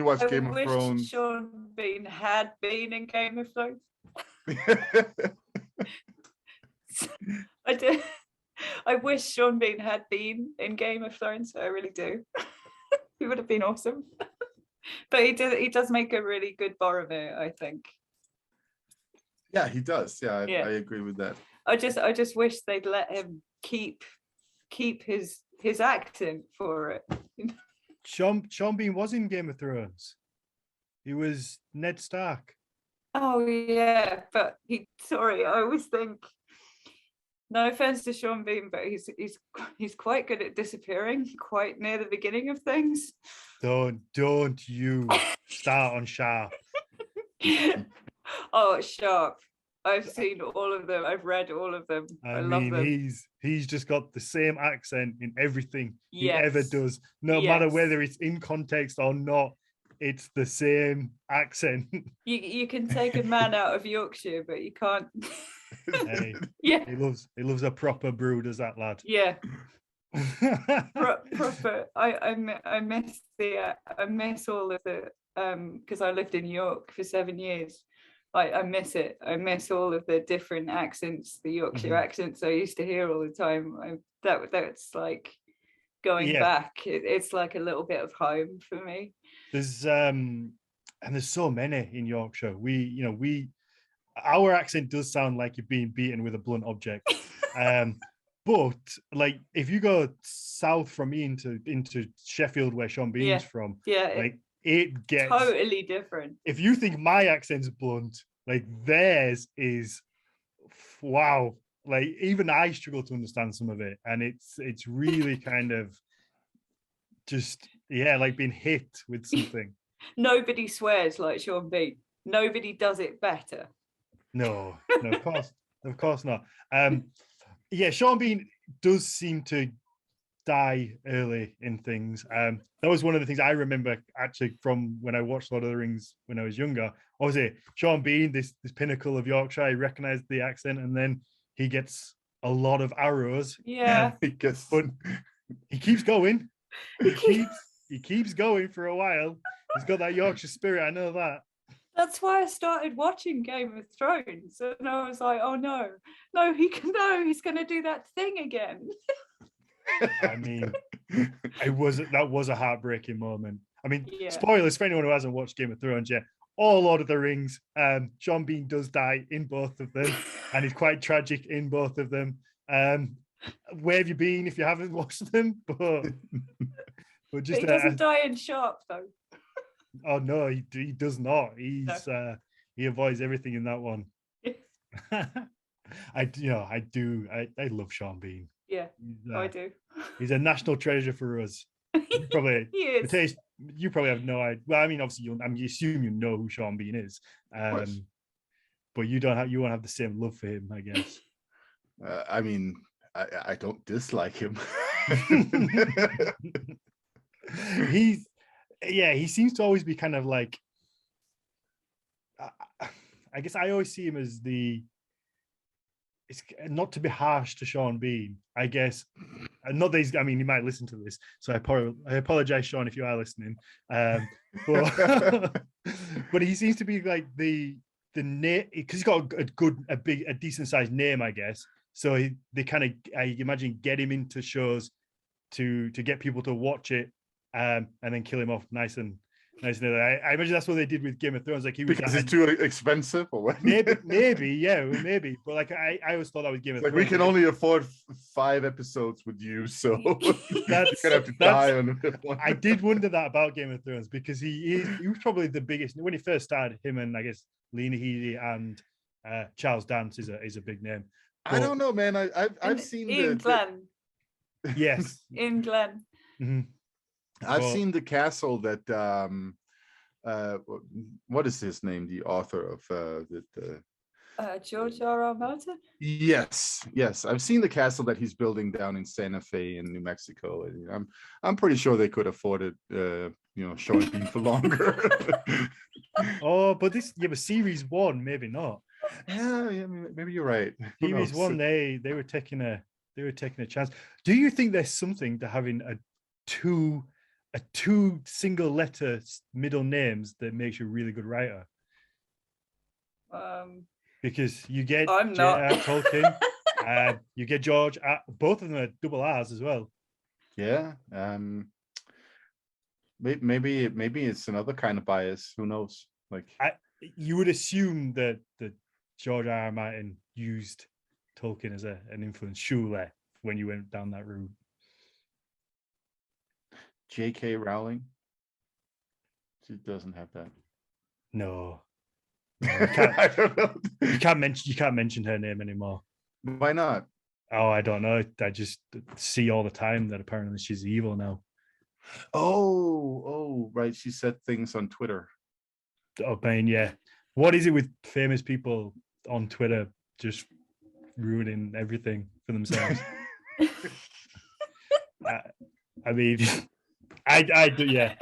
watch I Game of wish Thrones, Sean Bean had been in Game of Thrones. I do. I wish Sean Bean had been in Game of Thrones. I really do. He would have been awesome. But he does make a really good Boromir, I think. yeah, he does. Yeah, Yeah. I agree with that. I just wish they'd let him keep his accent for it. Sean Bean was in Game of Thrones. He was Ned Stark. Oh yeah, but I always think, no offense to Sean Bean, but he's quite good at disappearing quite near the beginning of things. Don't you start on Sharp. Oh, Sharp. I've seen all of them. I've read all of them. I love them. He's just got the same accent in everything he Yes. ever does. No matter whether it's in context or not, it's the same accent. You can take a man out of Yorkshire, but you can't. Hey, yeah, he loves a proper brew, does that lad? yeah. Proper. I miss all of the because I lived in York for 7 years. I miss it. I miss all of the different accents, the Yorkshire accents I used to hear all the time. That's like going back. It's like a little bit of home for me. There's so many in Yorkshire. Our accent does sound like you're being beaten with a blunt object. But like if you go south from me into Sheffield, where Sean Bean's from, like it gets totally different. If you think my accent's blunt, like theirs is, wow. Like even I struggle to understand some of it, and it's really kind of just like being hit with something. Nobody swears like Sean Bean. Nobody does it better. No, of course not. Sean Bean does seem to die early in things. That was one of the things I remember actually from when I watched Lord of the Rings when I was younger. What was it? Sean Bean, this pinnacle of Yorkshire, I recognized the accent, and then he gets a lot of arrows. Yeah. But he keeps going. He keeps going for a while. He's got that Yorkshire spirit, I know that. That's why I started watching Game of Thrones, and I was like, "Oh no, he's going to do that thing again." I mean, that was a heartbreaking moment. I mean, spoilers for anyone who hasn't watched Game of Thrones yet. All Lord of the Rings, Sean Bean does die in both of them, and he's quite tragic in both of them. Where have you been if you haven't watched them? But just he doesn't die in Sharp though. Oh no, he does not. He avoids everything in that one. I love Sean Bean. Yeah, I do. He's a national treasure for us. You probably he is. You probably have no idea. Well, I mean, obviously, you assume you know who Sean Bean is, but you won't have the same love for him, I guess. I mean, I don't dislike him. He seems to always be kind of like, I guess I always see him as it's not to be harsh to Sean Bean, I guess. Not that he's, I mean, he might listen to this, so I apologize, Sean, if you are listening. But but he seems to be like the name, because he's got a decent sized name, I guess. So they kind of, I imagine, get him into shows to get people to watch it, and then kill him off nice and early. I imagine that's what they did with Game of Thrones. Like he was because it's too expensive, or what? maybe, yeah, maybe. But like I always thought that was Game of Like Thrones. we can only afford 5 episodes with you, so That's you're gonna have to die on the 5th one. I did wonder that about Game of Thrones, because he was probably the biggest when he first started. Him and I guess Lena Headey and Charles Dance is a big name. I don't know, man. I've seen Ian Glenn. Yes. Ian Glenn. Mm-hmm. I've seen the castle that what is his name? The author of the George R.R. Martin. Yes, I've seen the castle that he's building down in Santa Fe in New Mexico. And I'm pretty sure they could afford it, Sean Bean for longer. Oh, but series 1, maybe not. Yeah, maybe you're right. Series 1, they were taking a chance. Do you think there's something to having a two single letter middle names that makes you a really good writer? Because you get JRR Tolkien, you get George. Both of them are double R's as well. Yeah. Maybe it's another kind of bias. Who knows? Like you would assume that George R.R. Martin used Tolkien as an influence, surely, when you went down that route. J.K. Rowling, she doesn't have that. No, you can't, I don't know. You can't mention her name anymore. Why not? Oh, I don't know. I just see all the time that apparently she's evil now. Oh, right. She said things on Twitter. Oh, man, yeah. What is it with famous people on Twitter just ruining everything for themselves? I mean, I do, yeah.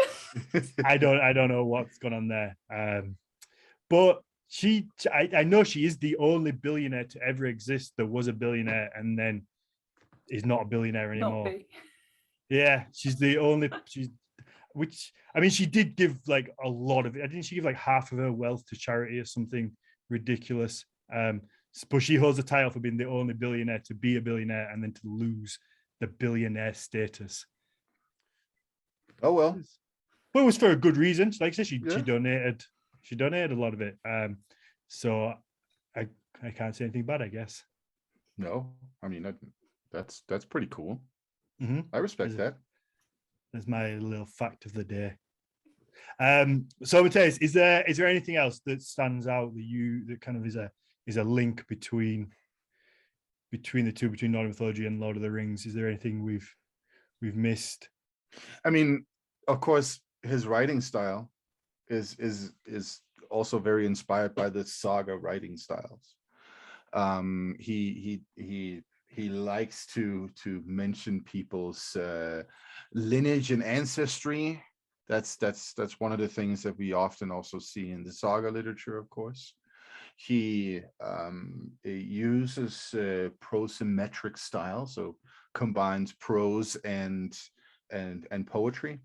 I don't know what's going on there. But I know she is the only billionaire to ever exist that was a billionaire and then is not a billionaire anymore. Yeah, she's the only. Which I mean, she did give like a lot of it. Didn't she give like half of her wealth to charity or something ridiculous? But she holds the title for being the only billionaire to be a billionaire and then to lose the billionaire status. Oh well, but it was for a good reason. Like I said, she donated. She donated a lot of it. So I can't say anything bad, I guess. No, I mean that's pretty cool. Mm-hmm. I respect that. That's my little fact of the day. So Mathias, is there anything else that stands out that kind of is a link between the two, between Nordic mythology and Lord of the Rings? Is there anything we've missed? I mean, of course, his writing style is also very inspired by the saga writing styles. He likes to mention people's lineage and ancestry. That's one of the things that we often also see in the saga literature, of course. He uses prosymmetric style, so combines prose and poetry.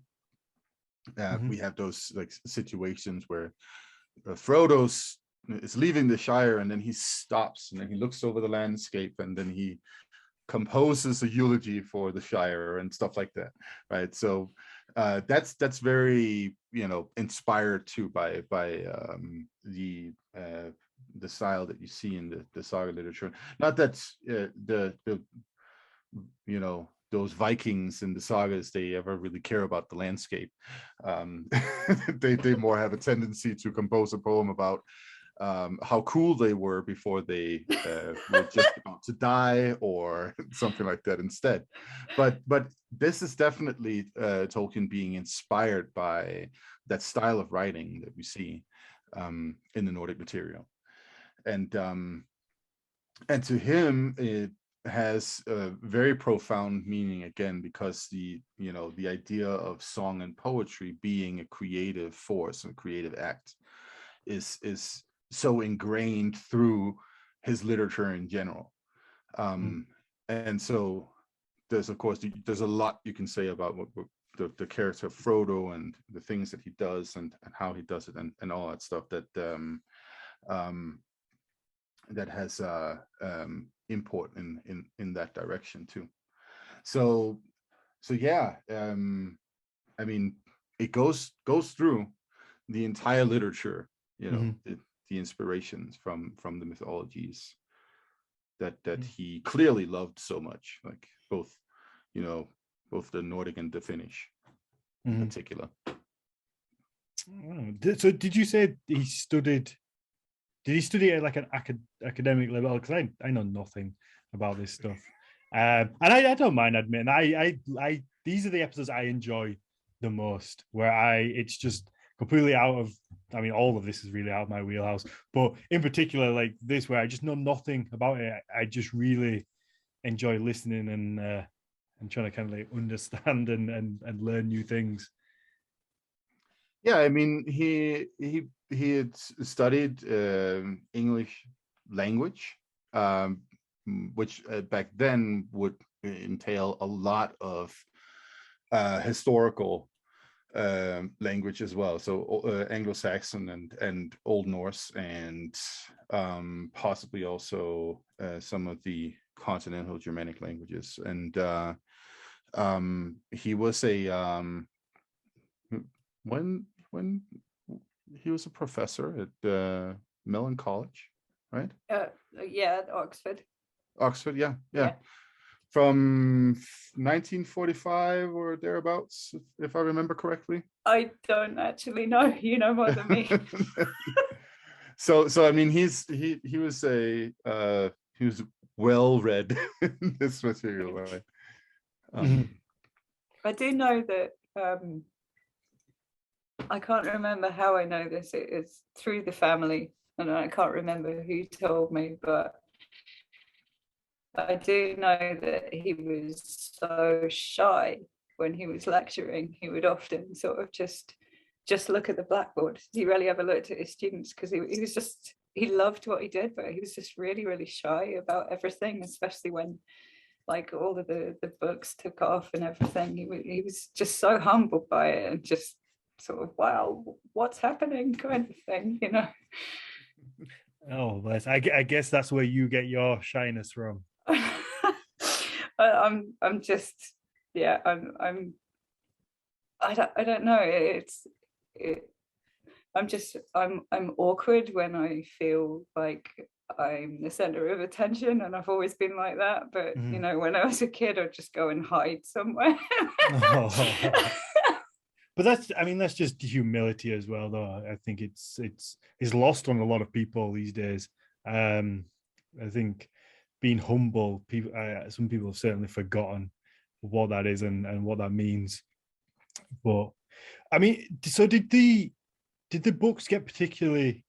We have those like situations where Frodo is leaving the Shire and then he stops and then he looks over the landscape and then he composes a eulogy for the Shire and stuff like that, right? So that's very inspired too by the style that you see in the saga literature. Not that those Vikings in the sagas, they ever really care about the landscape. They more have a tendency to compose a poem about how cool they were before they were just about to die or something like that instead. But this is definitely Tolkien being inspired by that style of writing that we see in the Nordic material. And to him, it has a very profound meaning, again, because the idea of song and poetry being a creative force and creative act is so ingrained through his literature in general. And so there's, of course, there's a lot you can say about what the character of Frodo and the things that he does and how he does it and all that stuff that that has import in that direction too. So yeah, I mean, it goes through the entire literature, you know, the inspirations from the mythologies that he clearly loved so much, like both, you know, both the Nordic and the Finnish in particular. So did you say he studied? Did he study at like an academic level? Because I know nothing about this stuff, and I don't mind admitting I these are the episodes I enjoy the most, where it's just completely out of. I mean, all of this is really out of my wheelhouse, but in particular, like this, where I just know nothing about it, I just really enjoy listening and trying to kind of like understand and learn new things. Yeah, I mean, he had studied English language, which back then would entail a lot of historical language as well. So Anglo-Saxon and Old Norse, and possibly also some of the continental Germanic languages. And he was when he was a professor at Mellon College, right? Yeah, at Oxford. Oxford, yeah. From 1945 or thereabouts, if I remember correctly. I don't actually know. You know more than me. So I mean, he was well read in this material, right? I do know that I can't remember how I know this. It is through the family, and I can't remember who told me, but I do know that he was so shy when he was lecturing. He would often sort of just look at the blackboard. He rarely ever looked at his students, because he loved what he did, but he was just really, really shy about everything, especially when like all of the books took off and everything. He was just so humbled by it and just sort of, wow, what's happening kind of thing, you know. Oh, bless. I guess that's where you get your shyness from. I'm just, yeah, I don't know. I'm awkward when I feel like I'm the center of attention, and I've always been like that. But you know, when I was a kid, I'd just go and hide somewhere. But that's just humility as well, though. I think it's lost on a lot of people these days. I think being humble, some people have certainly forgotten what that is and what that means. But I mean, so did the books get particularly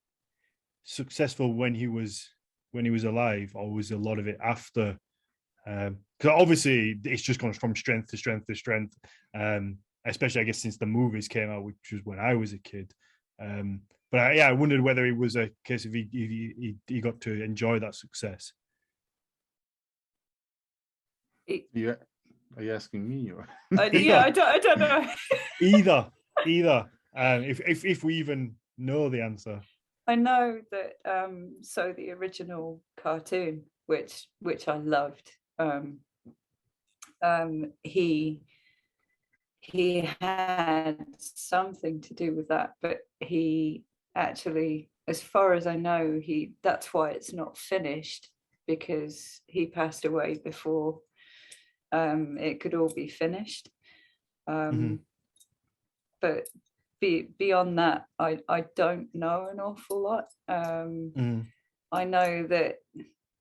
successful when he was alive, or was a lot of it after? Because obviously it's just gone from strength to strength to strength. Especially, I guess, since the movies came out, which was when I was a kid. But I wondered whether it was a case of he got to enjoy that success. Yeah, are you asking me or? Yeah, I don't know. Either. If we even know the answer. I know that. So the original cartoon, which I loved, he had something to do with that, but he actually, as far as I know, that's why it's not finished, because he passed away before it could all be finished. But beyond that, I don't know an awful lot. I know that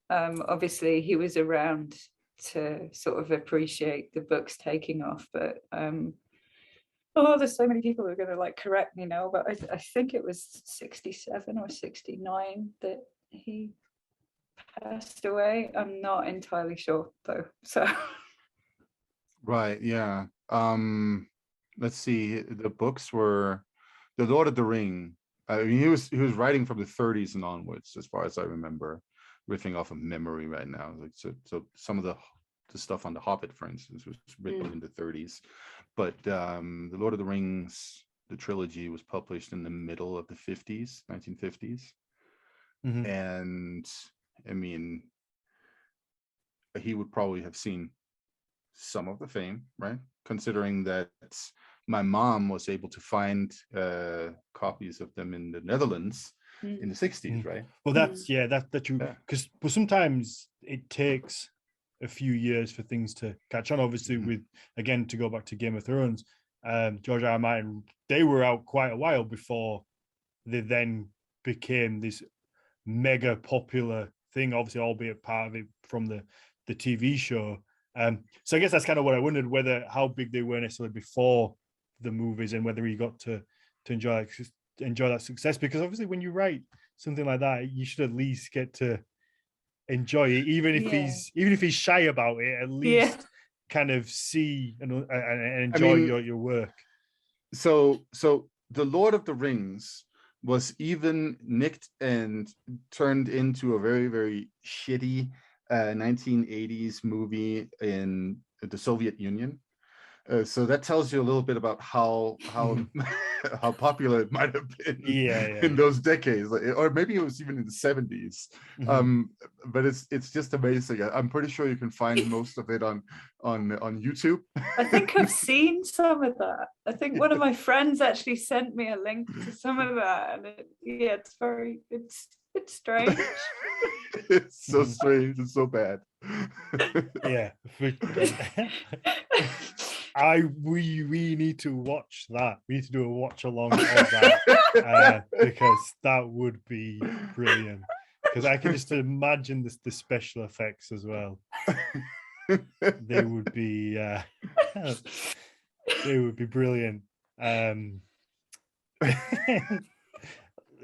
obviously he was around to sort of appreciate the books taking off, but there's so many people who are going to like correct me now, but I think it was 67 or 69 that he passed away. I'm not entirely sure though. So right, yeah. Let's see, the books were The Lord of the Ring. I mean, he was writing from the 30s and onwards, as far as I remember. riffing off of memory right now. Like so some of the stuff on The Hobbit, for instance, was written in the 30s, but the Lord of the Rings, the trilogy, was published in the middle of the 50s, 1950s. And I mean, he would probably have seen some of the fame, right? Considering that my mom was able to find copies of them in the Netherlands in the 60s, right? Well, that's that you, because sometimes it takes a few years for things to catch on. Obviously, with, again, to go back to Game of Thrones, George R.R. Martin, they were out quite a while before they then became this mega popular thing, obviously, albeit part of it from the TV show. So I guess that's kind of what I wondered, whether how big they were necessarily before the movies, and whether he got to enjoy that success. Because obviously, when you write something like that, you should at least get to enjoy it, even if he's shy about it. At least kind of see and enjoy your work. So the Lord of the Rings was even nicked and turned into a very, very shitty 1980s movie in the Soviet Union. So that tells you a little bit about how how popular it might have been in those decades, or maybe it was even in the 70s. But it's just amazing. I'm pretty sure you can find most of it on YouTube. I think I've seen some of that. I think one of my friends actually sent me a link to some of that, and it's strange. It's so strange. It's so bad. We need to watch that. We need to do a watch along of that because that would be brilliant. Because I can just imagine the special effects as well. They would be brilliant.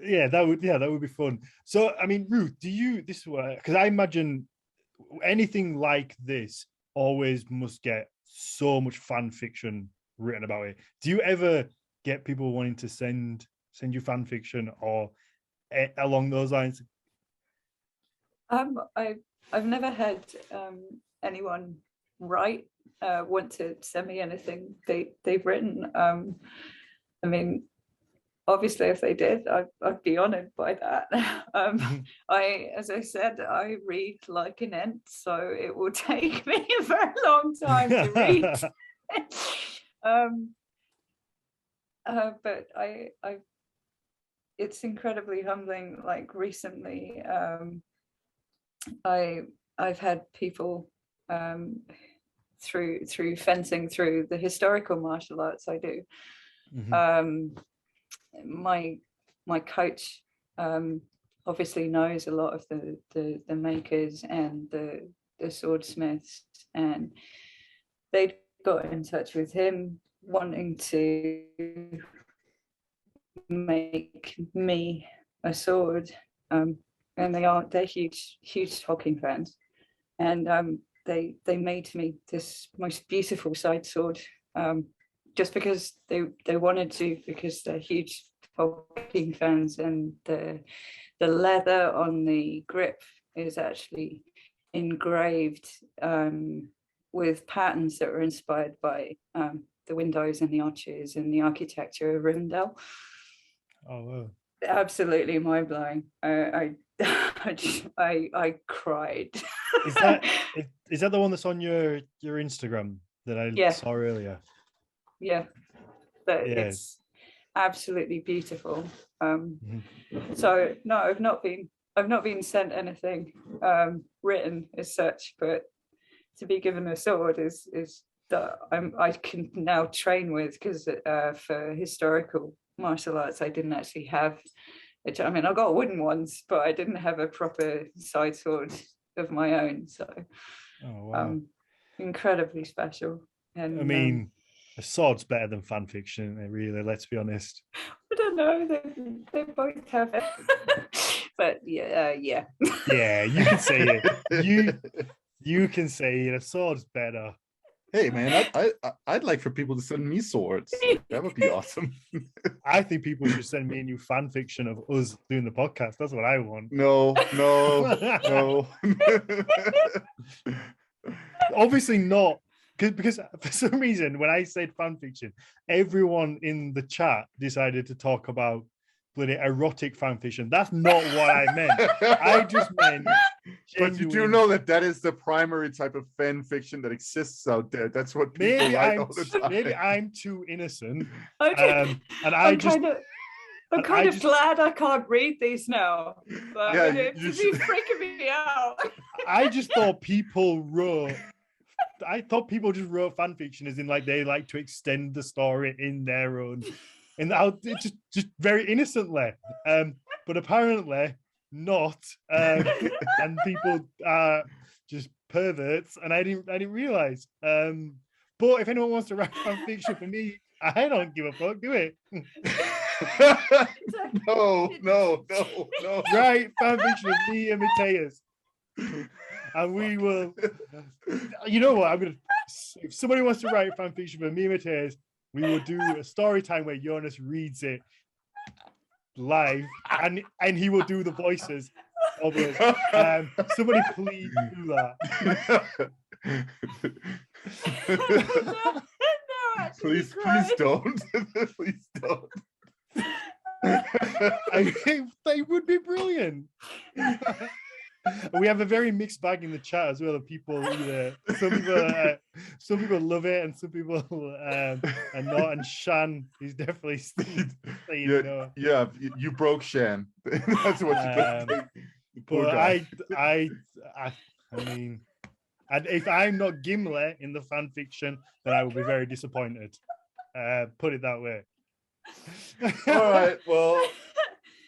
That would be fun. So I mean, Ruth, because I imagine anything like this always must get so much fan fiction written about it. Do you ever get people wanting to send you fan fiction or along those lines? I've never had anyone want to send me anything they've written. I mean, obviously, if they did, I'd be honored by that. As I said, I read like an ant, so it will take me a very long time to read. But it's incredibly humbling. Like recently, I've had people through fencing, through the historical martial arts I do. My coach obviously knows a lot of the makers and the swordsmiths, and they got in touch with him wanting to make me a sword, and they're huge Tolkien fans, and they made me this most beautiful side sword, just because they wanted to, because they're huge Tolkien fans, and the leather on the grip is actually engraved with patterns that were inspired by the windows and the arches and the architecture of Rivendell. Oh wow! Absolutely mind blowing. I cried. Is that the one that's on your Instagram that I saw earlier? Yeah, but it's absolutely beautiful. So no, I've not been sent anything written as such, but to be given a sword is that I can now train with, because for historical martial arts I didn't actually have I mean, I got wooden ones, but I didn't have a proper side sword of my own, so incredibly special. And I mean, a sword's better than fan fiction, really, let's be honest. I don't know, they both have it. But yeah, you can say it. You can say it. A sword's better. Hey man, I'd like for people to send me swords. That would be awesome. I think people should send me a new fan fiction of us doing the podcast. That's what I want. No. Obviously not, because for some reason when I said fan fiction, everyone in the chat decided to talk about bloody erotic fan fiction. That's not what I meant. I just meant But you do know that is the primary type of fan fiction that exists out there. That's what people write all the time. Maybe I'm too innocent. Okay. And I'm kind of glad I can't read these now. But Yeah, it's freaking me out. I just thought people just wrote fan fiction as in like they like to extend the story in their own, and just very innocently. But apparently not. And people are just perverts, and I didn't realize. But if anyone wants to write fan fiction for me, I don't give a fuck. Do it. No. Write fan fiction of me and Mathias. And we will, you know what, if somebody wants to write fan fiction for me and Mathias, we will do a story time where Jonas reads it live, and he will do the voices of it. Somebody please do that. No, Please don't. Please don't. I think they would be brilliant. We have a very mixed bag in the chat as well. Of people either some people love it and some people are not. And Shan is definitely saying no. Yeah, you broke Shan. That's what you did. But I mean, and if I'm not Gimli in the fan fiction, then I will be very disappointed. Put it that way. All right. Well,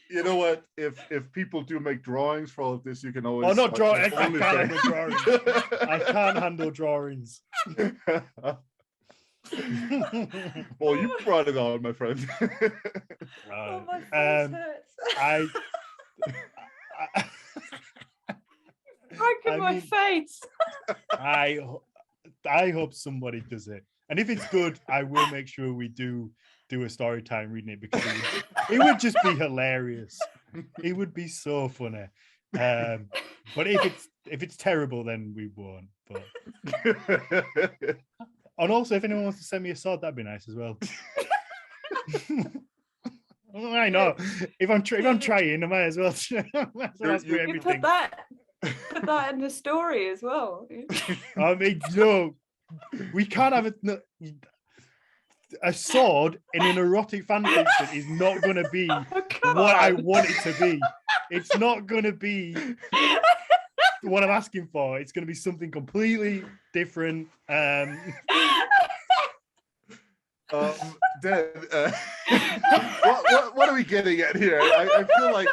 you know what? If people do make drawings for all of this, you can always. Oh, not drawing. I can't handle drawings. I can't handle drawings. Well, you brought it on, my friend. Oh, my face hurts. My face. I hope somebody does it, and if it's good, I will make sure we do a story time reading it, because it would just be hilarious. It would be so funny. But if it's terrible, then we won't. But and also, if anyone wants to send me a sword, that'd be nice as well. I know. If I'm trying, I might as well. Ask for everything. Put that in the story as well. I mean, no, we can't have a sword in an erotic fan fiction is not going to be what I want it to be. It's not going to be what I'm asking for. It's going to be something completely different. Dan, what are we getting at here? I feel like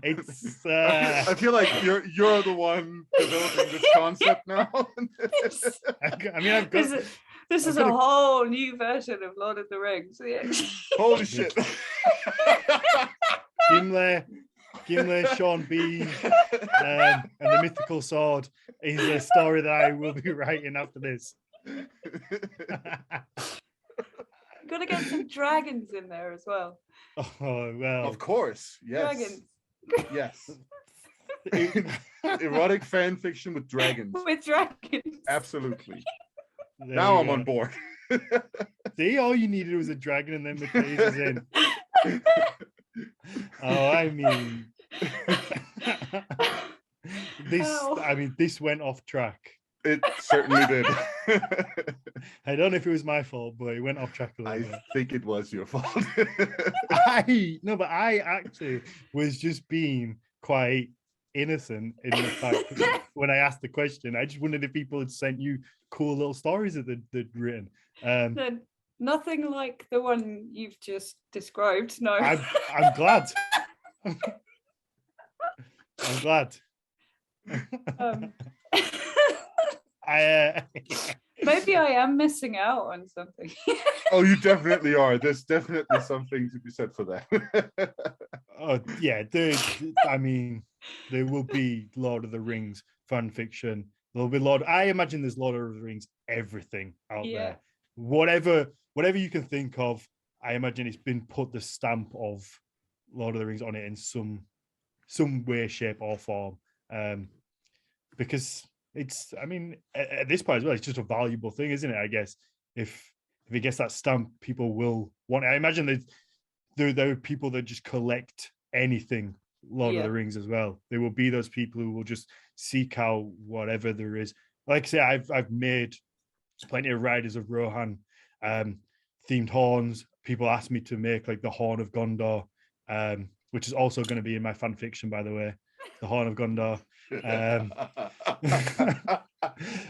it's. I feel like you're the one developing this concept now. I mean, I've got. This is a whole new version of Lord of the Rings. Yeah. Holy shit. Gimli, Sean Bean, and the mythical sword is a story that I will be writing after this. Gotta get some dragons in there as well. Oh, well. Of course. Yes. Dragons. Yes. Erotic fan fiction with dragons. With dragons. Absolutely. There now I'm on board. See, all you needed was a dragon and then the case is in. Oh, I mean, this went off track. It certainly did. I don't know if it was my fault, but it went off track a little bit. I think it was your fault. I actually was just being quite innocent in the fact that when I asked the question, I just wondered if people had sent you cool little stories that they'd written. Nothing like the one you've just described. No, I'm glad. I'm glad. Maybe I am missing out on something. Oh, you definitely are. There's definitely something to be said for that. Oh yeah, I mean, there will be Lord of the Rings fan fiction there'll be Lord. I imagine there's Lord of the Rings everything out Yeah. there. Whatever you can think of, I imagine it's been put the stamp of Lord of the Rings on it in some way, shape, or form. Because it's, I mean, at this point as well, it's just a valuable thing, isn't it? I guess if it gets that stamp, people will want it. I imagine that there are people that just collect anything Lord of the Rings as well. There will be those people who will just seek out whatever there is. Like I say, I've made plenty of Riders of Rohan themed horns. People ask me to make like the Horn of Gondor, which is also going to be in my fan fiction, by the way, the Horn of Gondor.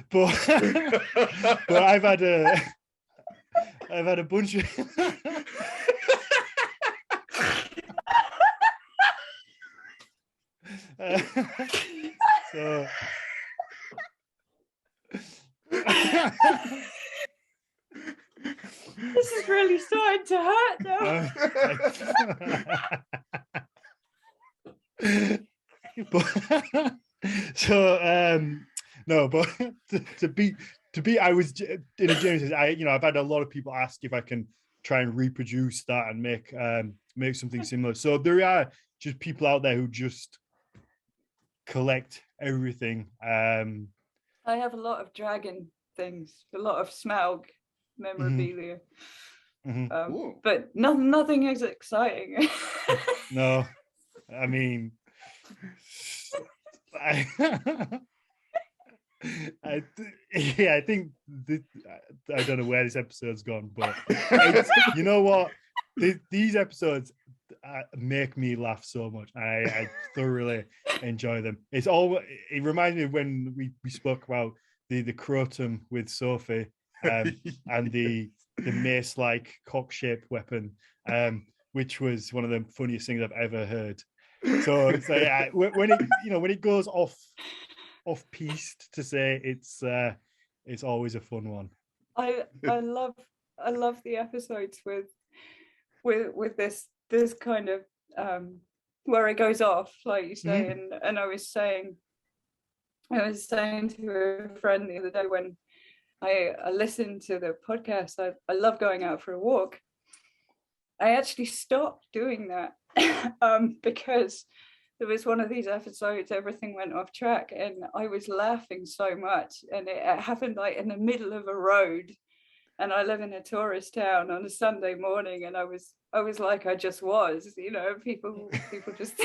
But I've had a bunch of so This is really starting to hurt now. No, but to be I was in a genuine, I've had a lot of people ask if I can try and reproduce that and make something similar. So there are just people out there who just collect everything. I have a lot of dragon things, a lot of Smaug memorabilia, but nothing is exciting. No, I mean, I think I don't know where this episode's gone, but you know what? These episodes make me laugh so much. I thoroughly enjoy them. It reminds me of when we spoke about the Crotum with Sophie and the mace-like cock-shaped weapon, which was one of the funniest things I've ever heard. So it's like when it goes off piste, to say it's always a fun one. I love the episodes with this kind of where it goes off, like you say, and I was saying to a friend the other day when I listened to the podcast, I love going out for a walk. I actually stopped doing that because there was one of these episodes, everything went off track and I was laughing so much, and it happened like in the middle of a road, and I live in a tourist town on a Sunday morning, and I was like, I just was, people just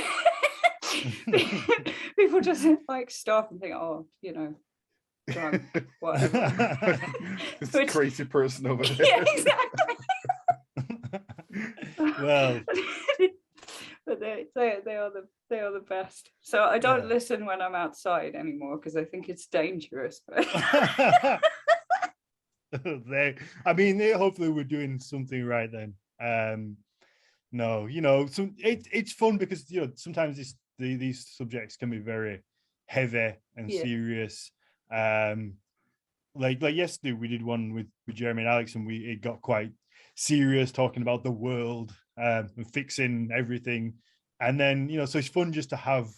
people just like stop and think, oh, drunk, whatever. This crazy person over there. Yeah, exactly. Well, but they are the best. So I don't listen when I'm outside anymore because I think it's dangerous. Hopefully we're doing something right then. No, it's fun because sometimes these subjects can be very heavy and serious. Like yesterday we did one with Jeremy and Alex, and it got quite serious, talking about the world and fixing everything. And then so it's fun just to have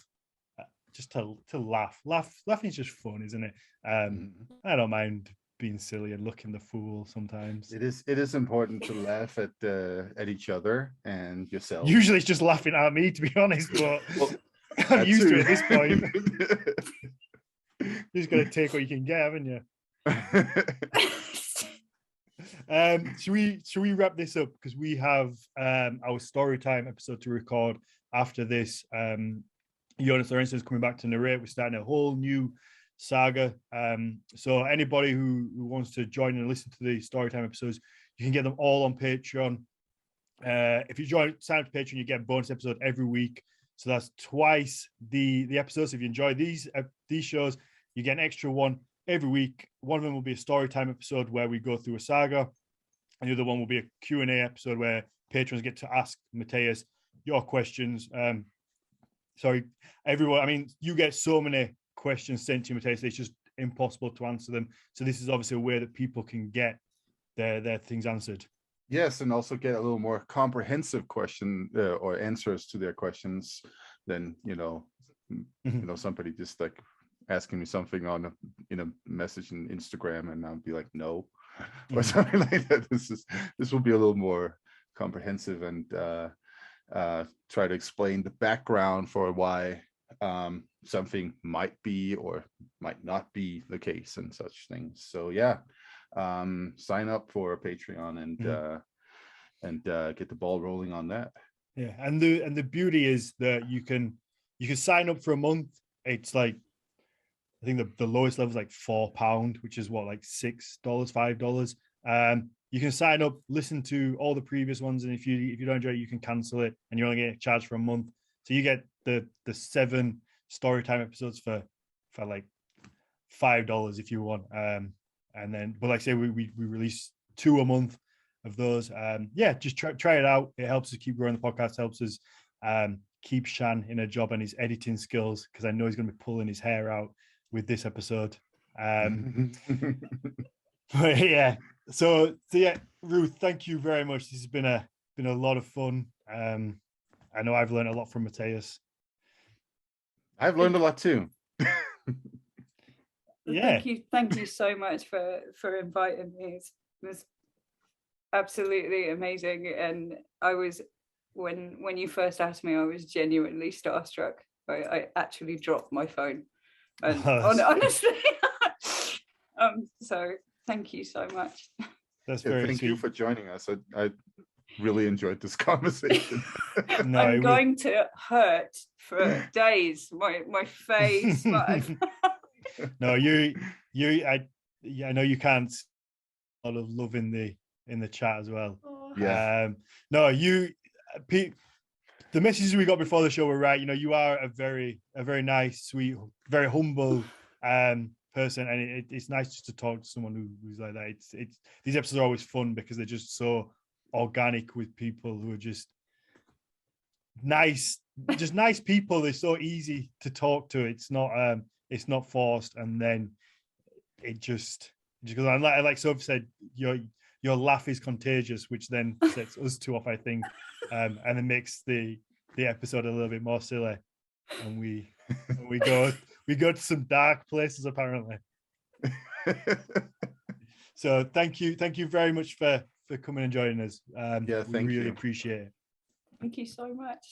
to laugh. Laughing is just fun, isn't it? I don't mind being silly and looking the fool sometimes. It is important to laugh at each other and yourself. Usually it's just laughing at me, to be honest, but I'm used to it at this point. You just got to take what you can get, haven't you? Should we wrap this up, because we have our story time episode to record after this. Jonas Lorentzen is coming back to narrate. We're starting a whole new saga. So anybody who wants to join and listen to the storytime episodes, you can get them all on Patreon. If you sign up to Patreon, you get a bonus episode every week. So that's twice the episodes. If you enjoy these shows, you get an extra one every week. One of them will be a storytime episode where we go through a saga, and the other one will be a Q&A episode where patrons get to ask Mathias your questions. Sorry, everyone. I mean, you get so many questions sent to you, Mathias, it's just impossible to answer them. So this is obviously a way that people can get their things answered. Yes, and also get a little more comprehensive question or answers to their questions than somebody just like asking me something in a message in Instagram, and I'll be like, no, or something like that. This will be a little more comprehensive, and try to explain the background for why something might be or might not be the case and such things. So yeah, sign up for a Patreon and get the ball rolling on that. Yeah, and the beauty is that you can sign up for a month. It's like, I think the lowest level is like £4, which is what, like $6, $5. You can sign up, listen to all the previous ones, and if you don't enjoy it, you can cancel it, and you only get charged for a month. So you get the 7 storytime episodes for like $5 if you want. And then, but like I say, we release 2 a month of those. Yeah, just try it out. It helps us keep growing the podcast, helps us keep Shan in a job and his editing skills, because I know he's going to be pulling his hair out with this episode. But yeah, so yeah, Ruth, thank you very much. This has been a lot of fun. I know I've learned a lot from Mathias. I've learned a lot too. Yeah, thank you so much for inviting me. It was absolutely amazing, and I was, when you first asked me, I was genuinely starstruck. I actually dropped my phone, and honestly, so thank you so much. That's very thank sweet. you for joining us. I really enjoyed this conversation. No, I'm going to hurt for days. My face. No, I know you can't see a lot of love in the chat as well. Yeah. No, the messages we got before the show were right. You know, you are a very nice, sweet, very humble person, and it's nice just to talk to someone who's like that. It's these episodes are always fun because they're just so organic with people who are just nice people. They're so easy to talk to. It's not forced, and then it just because like Sophie said, your laugh is contagious, which then sets us 2 off, I think, and it makes the episode a little bit more silly, and we go to some dark places apparently. So thank you very much for coming and joining us. Yeah, we thank really you. appreciate it. Thank you so much.